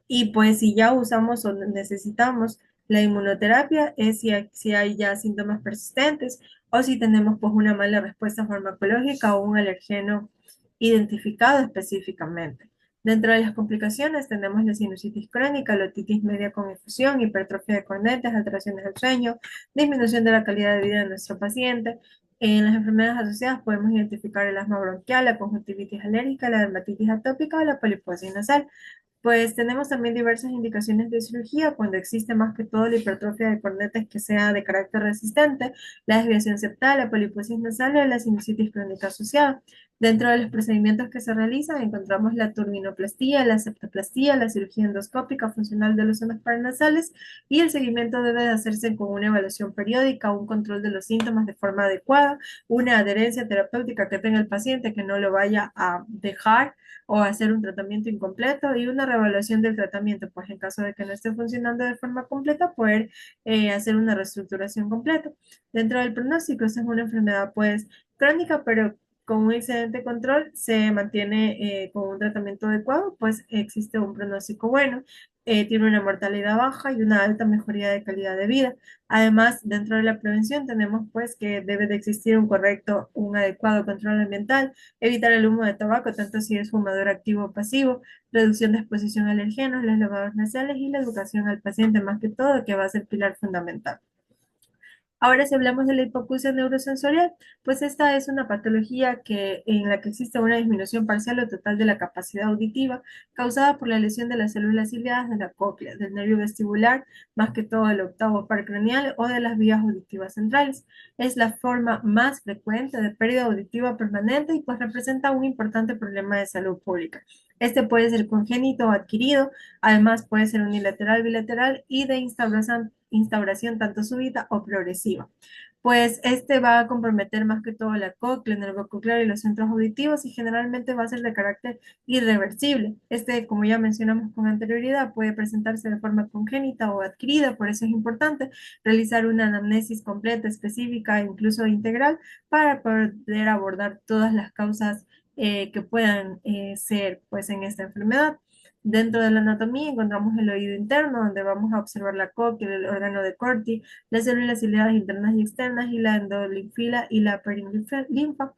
Y pues si ya usamos o necesitamos la inmunoterapia es si hay ya síntomas persistentes o si tenemos pues una mala respuesta farmacológica o un alergeno identificado específicamente. Dentro de las complicaciones tenemos la sinusitis crónica, la otitis media con efusión, hipertrofia de cornetes, alteraciones del sueño, disminución de la calidad de vida de nuestro paciente. En las enfermedades asociadas podemos identificar el asma bronquial, la conjuntivitis alérgica, la dermatitis atópica o la poliposis nasal. Pues tenemos también diversas indicaciones de cirugía cuando existe más que todo la hipertrofia de cornetes que sea de carácter resistente, la desviación septal, la poliposis nasal o la sinusitis crónica asociada. Dentro de los procedimientos que se realizan encontramos la turbinoplastía, la septoplastía, la cirugía endoscópica funcional de los senos paranasales, y el seguimiento debe de hacerse con una evaluación periódica, un control de los síntomas de forma adecuada, una adherencia terapéutica que tenga el paciente que no lo vaya a dejar o hacer un tratamiento incompleto, y una reevaluación del tratamiento, pues en caso de que no esté funcionando de forma completa, poder hacer una reestructuración completa. Dentro del pronóstico, esta es una enfermedad pues crónica, pero con un excelente control se mantiene con un tratamiento adecuado, pues existe un pronóstico bueno, tiene una mortalidad baja y una alta mejoría de calidad de vida. Además, dentro de la prevención tenemos pues que debe de existir un correcto, un adecuado control ambiental, evitar el humo de tabaco, tanto si es fumador activo o pasivo, reducción de exposición a alergenos, los lavados nasales y la educación al paciente más que todo, que va a ser pilar fundamental. Ahora, si hablamos de la hipoacusia neurosensorial, pues esta es una patología en la que existe una disminución parcial o total de la capacidad auditiva causada por la lesión de las células ciliadas de la cóclea, del nervio vestibular, más que todo el octavo par craneal o de las vías auditivas centrales. Es la forma más frecuente de pérdida auditiva permanente y pues representa un importante problema de salud pública. Este puede ser congénito o adquirido, además puede ser unilateral, bilateral y de instauración tanto súbita o progresiva. Pues este va a comprometer más que todo la cóclea, el nervio coclear y los centros auditivos, y generalmente va a ser de carácter irreversible. Este, como ya mencionamos con anterioridad, puede presentarse de forma congénita o adquirida, por eso es importante realizar una anamnesis completa, específica e incluso integral para poder abordar todas las causas que puedan ser pues en esta enfermedad. Dentro de la anatomía encontramos el oído interno, donde vamos a observar la cóclea, el órgano de Corti, las células ciliadas internas y externas, y la endolinfila y la perilinfa.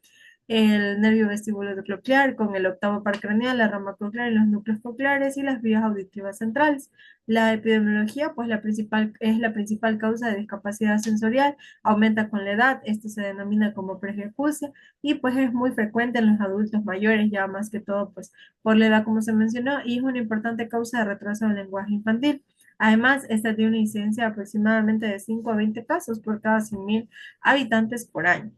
el nervio vestibulocochlear con el octavo par craneal, la rama coclear y los núcleos cocleares y las vías auditivas centrales. La epidemiología, pues es la principal causa de discapacidad sensorial, aumenta con la edad, esto se denomina como presbiacusia y pues es muy frecuente en los adultos mayores, ya más que todo pues por la edad como se mencionó, y es una importante causa de retraso del lenguaje infantil. Además, esta tiene una incidencia de aproximadamente de 5 a 20 casos por cada 100.000 habitantes por año.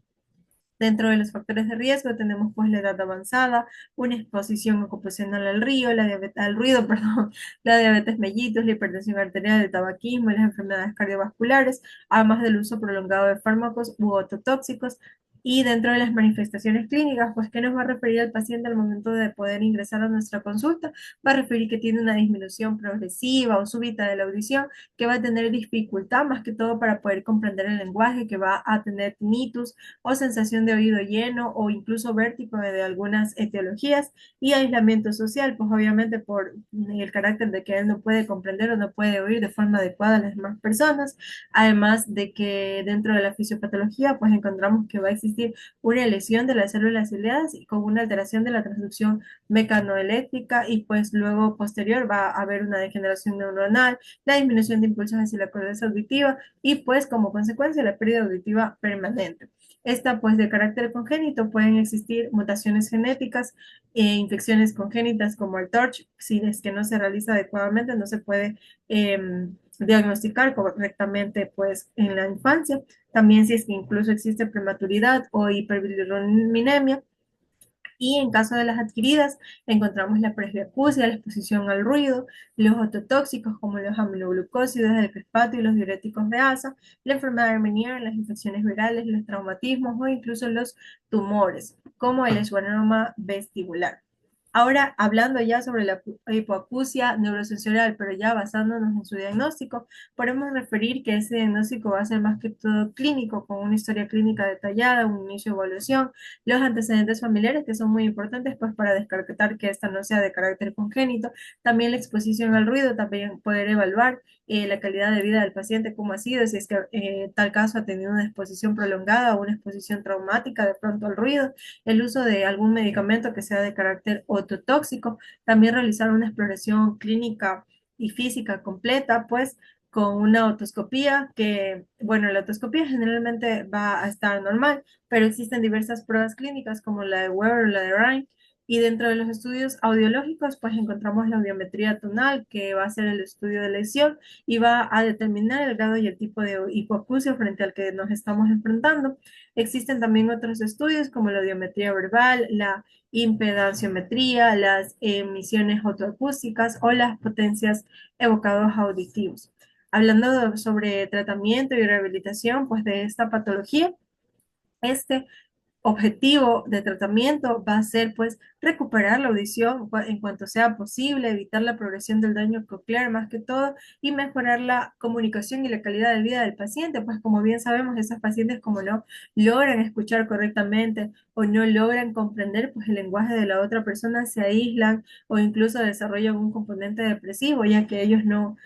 Dentro de los factores de riesgo tenemos pues la edad avanzada, una exposición ocupacional al río, al ruido, perdón, la diabetes mellitus, la hipertensión arterial, el tabaquismo, las enfermedades cardiovasculares, además del uso prolongado de fármacos u ototóxicos. Y dentro de las manifestaciones clínicas, pues, ¿qué nos va a referir al paciente al momento de poder ingresar a nuestra consulta? Va a referir que tiene una disminución progresiva o súbita de la audición, que va a tener dificultad más que todo para poder comprender el lenguaje, que va a tener tinnitus, o sensación de oído lleno o incluso vértigo de algunas etiologías y aislamiento social, pues obviamente por el carácter de que él no puede comprender o no puede oír de forma adecuada a las demás personas, además de que dentro de la fisiopatología pues encontramos que va a existir una lesión de las células ciliadas y con una alteración de la transducción mecanoeléctrica y pues luego posterior va a haber una degeneración neuronal, la disminución de impulsos hacia la corteza auditiva y pues como consecuencia la pérdida auditiva permanente. Esta, pues, de carácter congénito, pueden existir mutaciones genéticas e infecciones congénitas como el TORCH, si es que no se realiza adecuadamente, no se puede diagnosticar correctamente, pues, en la infancia. También si es que incluso existe prematuridad o hiperbilirubinemia, y en caso de las adquiridas, encontramos la presbiacusia, la exposición al ruido, los ototóxicos como los aminoglucósidos, el crespato y los diuréticos de asa, la enfermedad de Meniere, las infecciones virales, los traumatismos o incluso los tumores, como el schwannoma vestibular. Ahora, hablando ya sobre la hipoacusia neurosensorial, pero ya basándonos en su diagnóstico, podemos referir que ese diagnóstico va a ser más que todo clínico, con una historia clínica detallada, un inicio de evaluación, los antecedentes familiares que son muy importantes pues para descartar que esta no sea de carácter congénito, también la exposición al ruido, también poder evaluar la calidad de vida del paciente, cómo ha sido, si es que tal caso ha tenido una exposición prolongada o una exposición traumática de pronto al ruido, el uso de algún medicamento que sea de carácter ototóxico, también realizar una exploración clínica y física completa, pues con una otoscopía que, bueno, la otoscopía generalmente va a estar normal, pero existen diversas pruebas clínicas como la de Weber o la de Rhine, y dentro de los estudios audiológicos, pues encontramos la audiometría tonal, que va a ser el estudio de lesión y va a determinar el grado y el tipo de hipoacusia frente al que nos estamos enfrentando. Existen también otros estudios como la audiometría verbal, la impedanciometría, las emisiones otoacústicas o las potencias evocados auditivos. Hablando sobre tratamiento y rehabilitación, pues de esta patología, este objetivo de tratamiento va a ser pues recuperar la audición en cuanto sea posible, evitar la progresión del daño coclear más que todo y mejorar la comunicación y la calidad de vida del paciente, pues como bien sabemos, esos pacientes como no logran escuchar correctamente o no logran comprender pues el lenguaje de la otra persona, se aíslan o incluso desarrollan un componente depresivo, ya que ellos no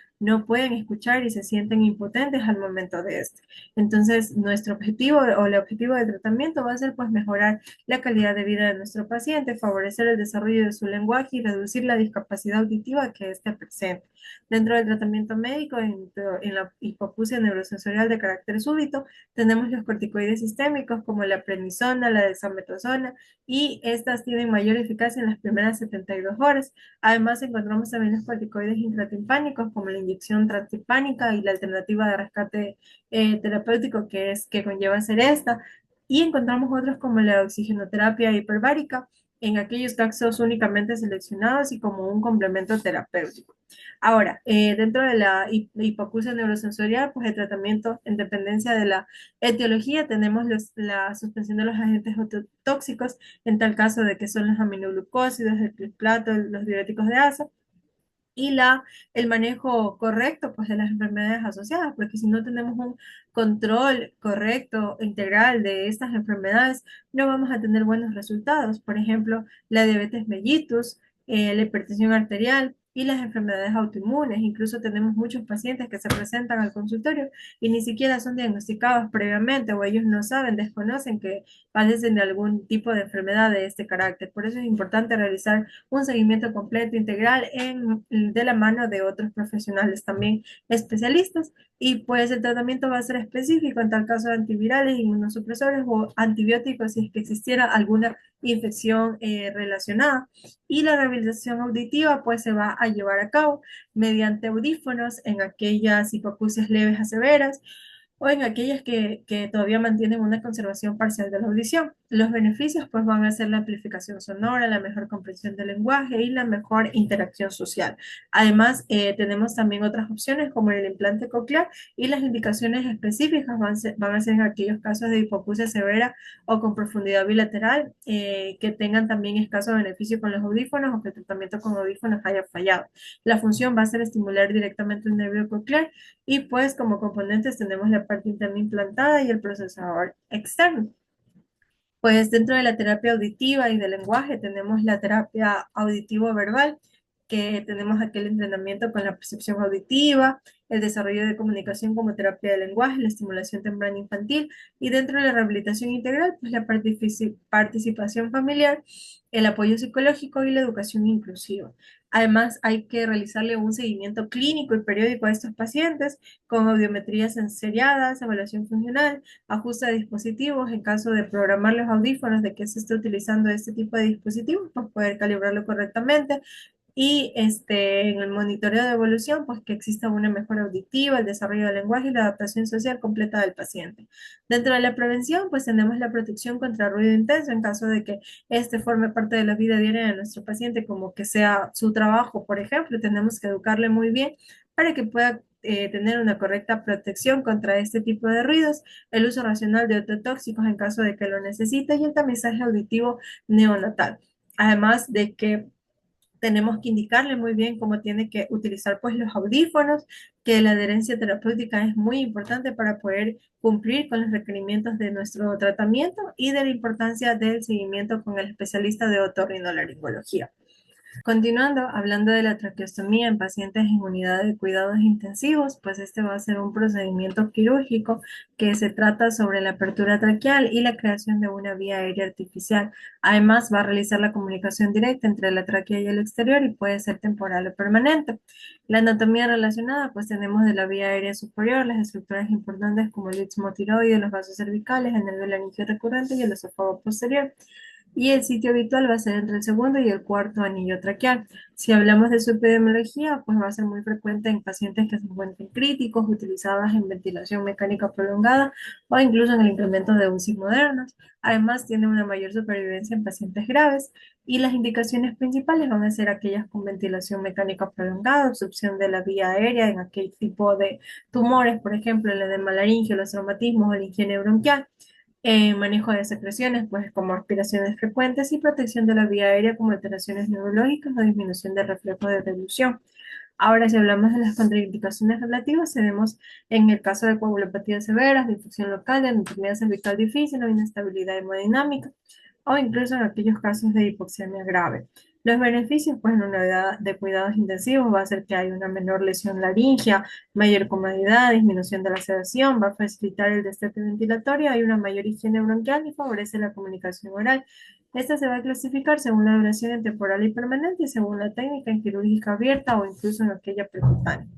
pueden escuchar y se sienten impotentes al momento de esto. Entonces, nuestro objetivo o el objetivo del tratamiento va a ser pues mejorar la calidad de vida de nuestro paciente, favorecer el desarrollo de su lenguaje y reducir la discapacidad auditiva que éste presenta. Dentro del tratamiento médico, en la hipoacusia neurosensorial de carácter súbito, tenemos los corticoides sistémicos como la prednisona, la dexametasona, y estas tienen mayor eficacia en las primeras 72 horas. Además, encontramos también los corticoides intratimpánicos como la inyección transtimpánica y la alternativa de rescate terapéutico que conlleva hacer esta. Y encontramos otros como la oxigenoterapia hiperbárica en aquellos casos únicamente seleccionados y como un complemento terapéutico. Ahora, dentro de la hipoacusia neurosensorial, pues el tratamiento en dependencia de la etiología, tenemos la suspensión de los agentes tóxicos, en tal caso de que son los aminoglucósidos, el clisplato, los diuréticos de asa, y el manejo correcto pues, de las enfermedades asociadas, porque si no tenemos un control correcto, integral de estas enfermedades, no vamos a tener buenos resultados. Por ejemplo, la diabetes mellitus, la hipertensión arterial, y las enfermedades autoinmunes. Incluso tenemos muchos pacientes que se presentan al consultorio y ni siquiera son diagnosticados previamente o ellos no saben, desconocen que padecen de algún tipo de enfermedad de este carácter. Por eso es importante realizar un seguimiento completo, integral, de la mano de otros profesionales también especialistas. Y pues el tratamiento va a ser específico en tal caso de antivirales, inmunosupresores o antibióticos si es que existiera alguna infección relacionada. Y la rehabilitación auditiva pues se va a llevar a cabo mediante audífonos en aquellas hipoacusias leves a severas o en aquellas que todavía mantienen una conservación parcial de la audición. Los beneficios pues van a ser la amplificación sonora, la mejor comprensión del lenguaje y la mejor interacción social. Además, tenemos también otras opciones como el implante coclear y las indicaciones específicas van a ser en aquellos casos de hipoacusia severa o con profundidad bilateral que tengan también escaso beneficio con los audífonos o que el tratamiento con audífonos haya fallado. La función va a ser estimular directamente el nervio coclear y pues como componentes tenemos la parte interna implantada y el procesador externo. Pues dentro de la terapia auditiva y de lenguaje tenemos la terapia auditivo-verbal, que tenemos aquel entrenamiento con la percepción auditiva, el desarrollo de comunicación como terapia de lenguaje, la estimulación temprana infantil y dentro de la rehabilitación integral, pues la participación familiar, el apoyo psicológico y la educación inclusiva. Además, hay que realizarle un seguimiento clínico y periódico a estos pacientes con audiometrías sensoriadas, evaluación funcional, ajuste de dispositivos en caso de programar los audífonos de que se esté utilizando este tipo de dispositivos, pues poder calibrarlo correctamente y en el monitoreo de evolución, pues que exista una mejora auditiva, el desarrollo del lenguaje y la adaptación social completa del paciente. Dentro de la prevención, pues tenemos la protección contra ruido intenso en caso de que este forme parte de la vida diaria de nuestro paciente, como que sea su trabajo, por ejemplo, tenemos que educarle muy bien para que pueda tener una correcta protección contra este tipo de ruidos, el uso racional de ototóxicos en caso de que lo necesite y el tamizaje auditivo neonatal. Además de que tenemos que indicarle muy bien cómo tiene que utilizar pues los audífonos, que la adherencia terapéutica es muy importante para poder cumplir con los requerimientos de nuestro tratamiento y de la importancia del seguimiento con el especialista de otorrinolaringología. Continuando, hablando de la traqueostomía en pacientes en unidad de cuidados intensivos, pues este va a ser un procedimiento quirúrgico que se trata sobre la apertura traqueal y la creación de una vía aérea artificial. Además, va a realizar la comunicación directa entre la tráquea y el exterior y puede ser temporal o permanente. La anatomía relacionada, pues tenemos de la vía aérea superior las estructuras importantes como el istmo tiroide, los vasos cervicales, el nervio laringio recurrente y el esófago posterior y el sitio habitual va a ser entre el segundo y el cuarto anillo traqueal. Si hablamos de su epidemiología, pues va a ser muy frecuente en pacientes que se encuentren críticos, utilizadas en ventilación mecánica prolongada o incluso en el incremento de UCI modernos. Además, tiene una mayor supervivencia en pacientes graves y las indicaciones principales van a ser aquellas con ventilación mecánica prolongada, obstrucción de la vía aérea en aquel tipo de tumores, por ejemplo, el edema laringio, los traumatismos o la higiene bronquial manejo de secreciones, pues como aspiraciones frecuentes y protección de la vía aérea como alteraciones neurológicas o disminución del reflejo de reducción. Ahora, si hablamos de las contraindicaciones relativas, tenemos en el caso de coagulopatías severas, de infección local, de anatomía cervical difícil o inestabilidad hemodinámica, o incluso en aquellos casos de hipoxemia grave. Los beneficios, pues en una unidad de cuidados intensivos va a ser que hay una menor lesión laringea, mayor comodidad, disminución de la sedación, va a facilitar el destete ventilatorio, hay una mayor higiene bronquial y favorece la comunicación oral. Esta se va a clasificar según la duración en temporal y permanente y según la técnica en quirúrgica abierta o incluso en aquella percutánea.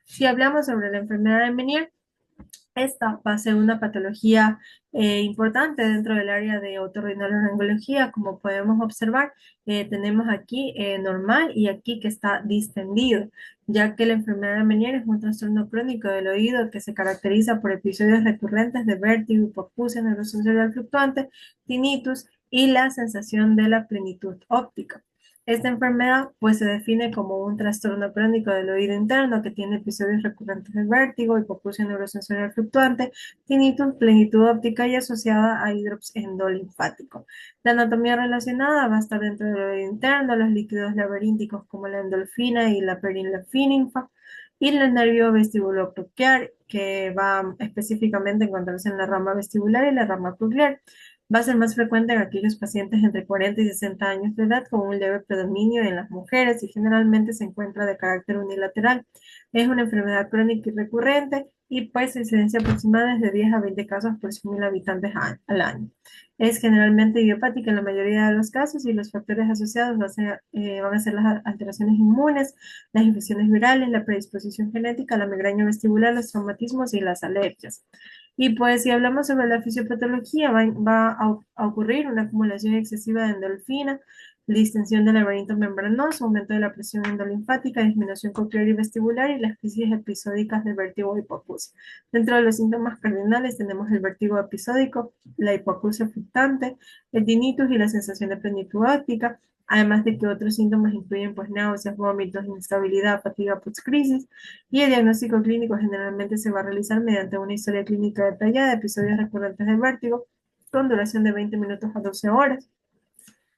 Si hablamos sobre la enfermedad de Meniere, esta va a ser una patología importante dentro del área de otorrinolaringología. Como podemos observar, tenemos aquí normal y aquí que está distendido, ya que la enfermedad de Meniere es un trastorno crónico del oído que se caracteriza por episodios recurrentes de vértigo, hipoacusia neurosensorial fluctuante, tinnitus y la sensación de la plenitud óptica. Esta enfermedad pues se define como un trastorno crónico del oído interno que tiene episodios recurrentes de vértigo, hipoacusia neurosensorial fluctuante, tinnitus, plenitud óptica y asociada a hidrops endolinfático. La anatomía relacionada va a estar dentro del oído interno, los líquidos laberínticos como la endorfina y la perinefrina y el nervio vestibulocochlear que va específicamente a encontrarse en la rama vestibular y la rama coclear. Va a ser más frecuente en aquellos pacientes entre 40 y 60 años de edad con un leve predominio en las mujeres y generalmente se encuentra de carácter unilateral. Es una enfermedad crónica y recurrente y pues su incidencia aproximada es de 10 a 20 casos por 100.000 habitantes al año. Es generalmente idiopática en la mayoría de los casos y los factores asociados van a ser las alteraciones inmunes, las infecciones virales, la predisposición genética, la migraña vestibular, los traumatismos y las alergias. Y pues si hablamos sobre la fisiopatología, va a ocurrir una acumulación excesiva de endorfina, distensión del laberinto membranoso, aumento de la presión endolinfática, disminución coclear y vestibular y las crisis episódicas de vértigo o hipoacusia. Dentro de los síntomas cardinales tenemos el vértigo episódico, la hipoacusia fluctuante, el tinnitus y la sensación de plenitud óptica, además de que otros síntomas incluyen pues náuseas, vómitos, inestabilidad, fatiga post-crisis, y el diagnóstico clínico generalmente se va a realizar mediante una historia clínica detallada de episodios recurrentes de vértigo con duración de 20 minutos a 12 horas,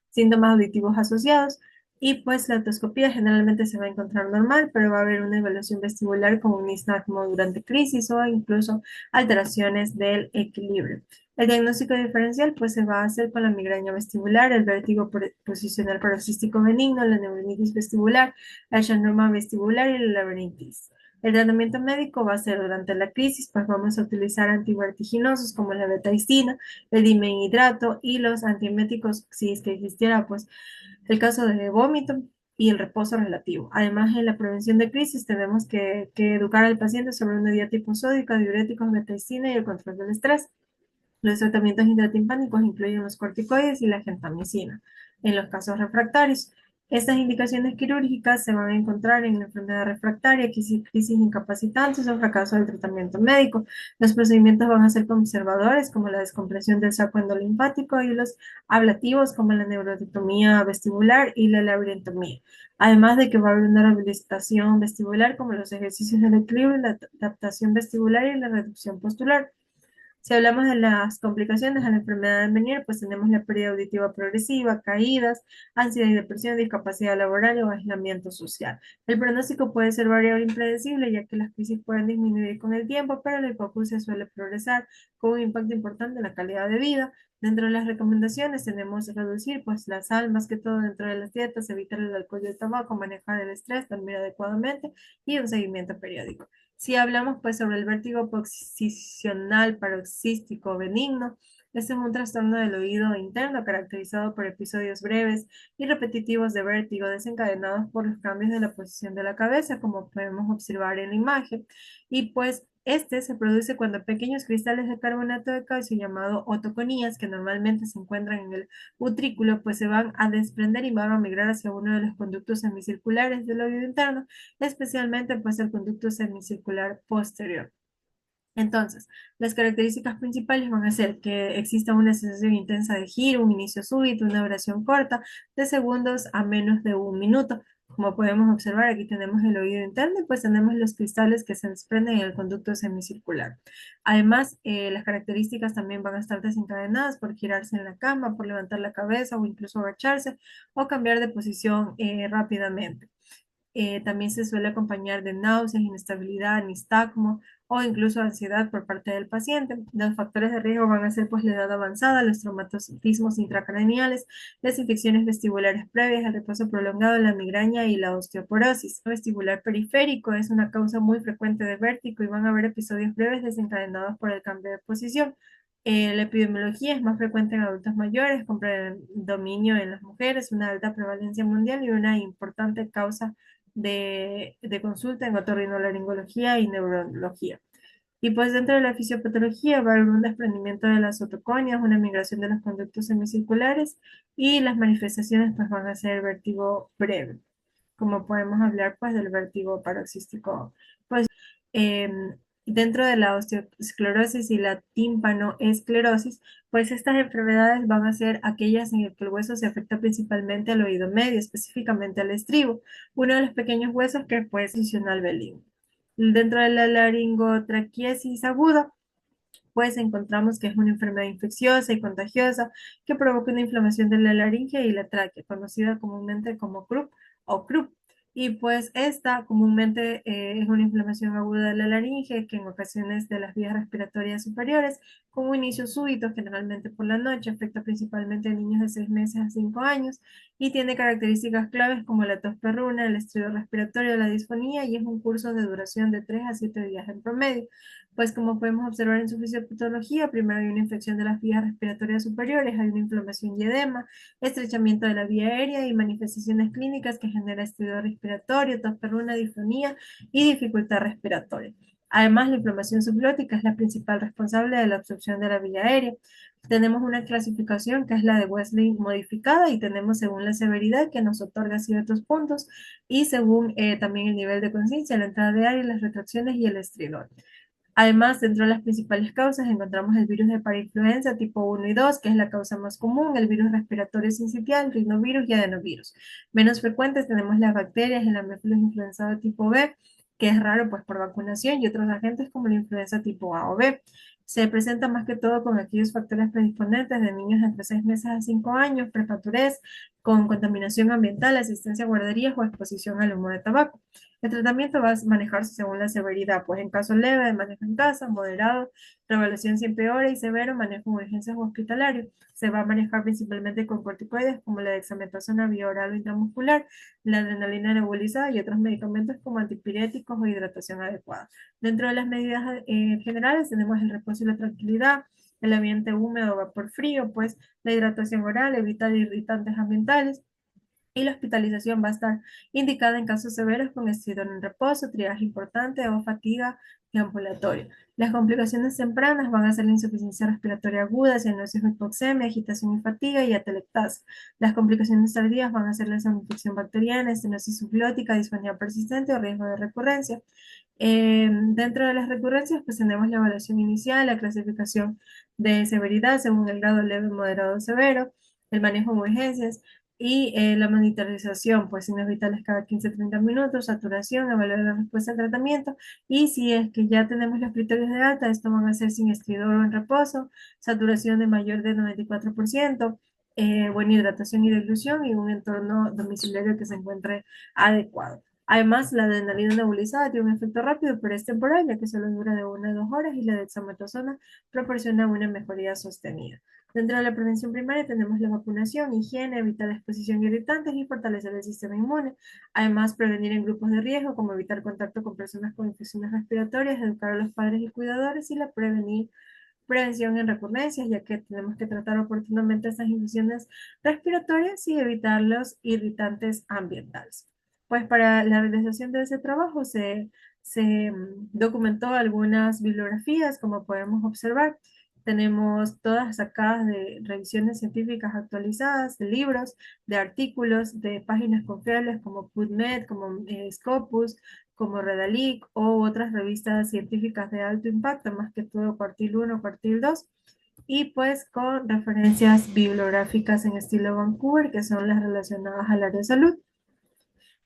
síntomas auditivos asociados, y pues la otoscopía generalmente se va a encontrar normal, pero va a haber una evaluación vestibular con un nistagmo durante crisis o incluso alteraciones del equilibrio. El diagnóstico diferencial pues se va a hacer con la migraña vestibular, el vértigo posicional paroxístico benigno, la neuronitis vestibular, el xanoma vestibular y la laberintis. El tratamiento médico va a ser durante la crisis, pues vamos a utilizar antivertiginosos como la betaicina, el dimehidrato y los antieméticos, si es que existiera, pues el caso de vómito y el reposo relativo. Además, en la prevención de crisis tenemos que educar al paciente sobre una dieta hiposódica, diuréticos, betaicina y el control del estrés. Los tratamientos intratimpánicos incluyen los corticoides y la gentamicina. En los casos refractarios, estas indicaciones quirúrgicas se van a encontrar en la enfermedad refractaria, crisis incapacitantes o fracaso del tratamiento médico. Los procedimientos van a ser conservadores, como la descompresión del saco endolinfático, y los ablativos, como la neuroditomía vestibular y la labirintomía. Además de que va a haber una rehabilitación vestibular, como los ejercicios del equilibrio, la adaptación vestibular y la reducción postular. Si hablamos de las complicaciones de la enfermedad de Meniere, pues tenemos la pérdida auditiva progresiva, caídas, ansiedad y depresión, discapacidad laboral o aislamiento social. El pronóstico puede ser variable e impredecible, ya que las crisis pueden disminuir con el tiempo, pero la hipoacusia suele progresar con un impacto importante en la calidad de vida. Dentro de las recomendaciones tenemos reducir pues la sal, más que todo dentro de las dietas, evitar el alcohol y el tabaco, manejar el estrés, dormir adecuadamente y un seguimiento periódico. Si hablamos pues sobre el vértigo posicional paroxístico benigno, este es un trastorno del oído interno caracterizado por episodios breves y repetitivos de vértigo desencadenados por los cambios de la posición de la cabeza, como podemos observar en la imagen. Y pues este se produce cuando pequeños cristales de carbonato de calcio llamado otoconías, que normalmente se encuentran en el utrículo, pues se van a desprender y van a migrar hacia uno de los conductos semicirculares del oído interno, especialmente pues el conducto semicircular posterior. Entonces, las características principales van a ser que exista una sensación intensa de giro, un inicio súbito, una duración corta de segundos a menos de un minuto. Como podemos observar, aquí tenemos el oído interno y pues tenemos los cristales que se desprenden en el conducto semicircular. Además, las características también van a estar desencadenadas por girarse en la cama, por levantar la cabeza o incluso agacharse o cambiar de posición rápidamente. También se suele acompañar de náuseas, inestabilidad, nistagmo o incluso ansiedad por parte del paciente. Los factores de riesgo van a ser pues la edad avanzada, los traumatismos intracraneales, las infecciones vestibulares previas, el reposo prolongado, la migraña y la osteoporosis. El vestibular periférico es una causa muy frecuente de vértigo y van a haber episodios breves desencadenados por el cambio de posición. La epidemiología es más frecuente en adultos mayores, con predominio en las mujeres, una alta prevalencia mundial y una importante causa de consulta en otorrinolaringología y neurología. Y pues dentro de la fisiopatología va a haber un desprendimiento de las otoconias, una migración de los conductos semicirculares y las manifestaciones pues van a ser vértigo breve, como podemos hablar pues del vértigo paroxístico. Pues dentro de la osteoesclerosis y la tímpanoesclerosis, pues estas enfermedades van a ser aquellas en las que el hueso se afecta principalmente al oído medio, específicamente al estribo, uno de los pequeños huesos que pues funciona al velino. Dentro de la laringotraqueosis aguda, pues encontramos que es una enfermedad infecciosa y contagiosa que provoca una inflamación de la laringe y la tráquea, conocida comúnmente como croup o croup. Y pues esta comúnmente es una inflamación aguda de la laringe que en ocasiones de las vías respiratorias superiores con un inicio súbito, generalmente por la noche, afecta principalmente a niños de 6 meses a 5 años y tiene características claves como la tos perruna, el estrés respiratorio, la disfonía y es un curso de duración de 3 a 7 días en promedio. Pues como podemos observar en su fisiopatología, primero hay una infección de las vías respiratorias superiores, hay una inflamación y edema, estrechamiento de la vía aérea y manifestaciones clínicas que genera estrés respiratorio, tos perruna, disfonía y dificultad respiratoria. Además, la inflamación subglótica es la principal responsable de la obstrucción de la vía aérea. Tenemos una clasificación que es la de Wesley modificada y tenemos según la severidad que nos otorga ciertos puntos y según también el nivel de conciencia, la entrada de aire, las retracciones y el estridor. Además, dentro de las principales causas encontramos el virus de parainfluenza tipo 1 y 2, que es la causa más común, el virus respiratorio sincitial, rinovirus y adenovirus. Menos frecuentes tenemos las bacterias, el Haemophilus influenzae tipo B, que es raro pues por vacunación, y otros agentes como la influenza tipo A o B. Se presenta más que todo con aquellos factores predisponentes de niños entre 6 meses a 5 años, prefaturez, con contaminación ambiental, asistencia a guarderías o exposición al humo de tabaco. El tratamiento va a manejarse según la severidad, pues en caso leve, manejo en casa, moderado, revaluación sin peora y severo, manejo en urgencias o hospitalario. Se va a manejar principalmente con corticoides como la dexametasona vía oral o intramuscular, la adrenalina nebulizada y otros medicamentos como antipiréticos o hidratación adecuada. Dentro de las medidas generales tenemos el reposo y la tranquilidad, el ambiente húmedo o vapor frío, pues la hidratación oral, evitar irritantes ambientales, y la hospitalización va a estar indicada en casos severos con estridor en reposo, triaje importante o fatiga ambulatoria. Las complicaciones tempranas van a ser la insuficiencia respiratoria aguda, cianosis o hipoxemia, agitación y fatiga y atelectasia. Las complicaciones tardías van a ser la infección bacteriana, estenosis subglótica, disfonía persistente o riesgo de recurrencia. Dentro de las recurrencias, pues tenemos la evaluación inicial, la clasificación de severidad según el grado leve, moderado o severo, el manejo de urgencias, y la monitorización, pues signos vitales cada 15-30 minutos, saturación, evaluar la respuesta al tratamiento y si es que ya tenemos los criterios de alta, esto van a ser sin estridor o en reposo, saturación de mayor de 94%, buena hidratación y dilución y un entorno domiciliario que se encuentre adecuado. Además, la adrenalina nebulizada tiene un efecto rápido, pero es temporal, ya que solo dura de 1 a 2 horas y la dexametasona proporciona una mejoría sostenida. Dentro de la prevención primaria tenemos la vacunación, higiene, evitar la exposición a irritantes y fortalecer el sistema inmune. Además, prevenir en grupos de riesgo, como evitar contacto con personas con infecciones respiratorias, educar a los padres y cuidadores y la prevención en recurrencias, ya que tenemos que tratar oportunamente estas infecciones respiratorias y evitar los irritantes ambientales. Pues para la realización de ese trabajo se documentó algunas bibliografías, como podemos observar. Tenemos todas sacadas de revisiones científicas actualizadas, de libros, de artículos, de páginas confiables como PubMed, como Scopus, como Redalic o otras revistas científicas de alto impacto, más que todo Cuartil 1, Cuartil 2, y pues con referencias bibliográficas en estilo Vancouver, que son las relacionadas al área de salud.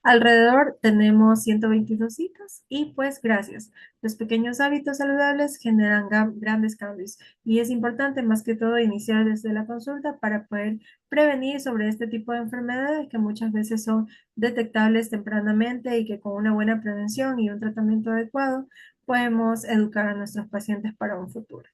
Alrededor tenemos 122 citas y pues gracias. Los pequeños hábitos saludables generan grandes cambios y es importante más que todo iniciar desde la consulta para poder prevenir sobre este tipo de enfermedades que muchas veces son detectables tempranamente y que con una buena prevención y un tratamiento adecuado podemos educar a nuestros pacientes para un futuro.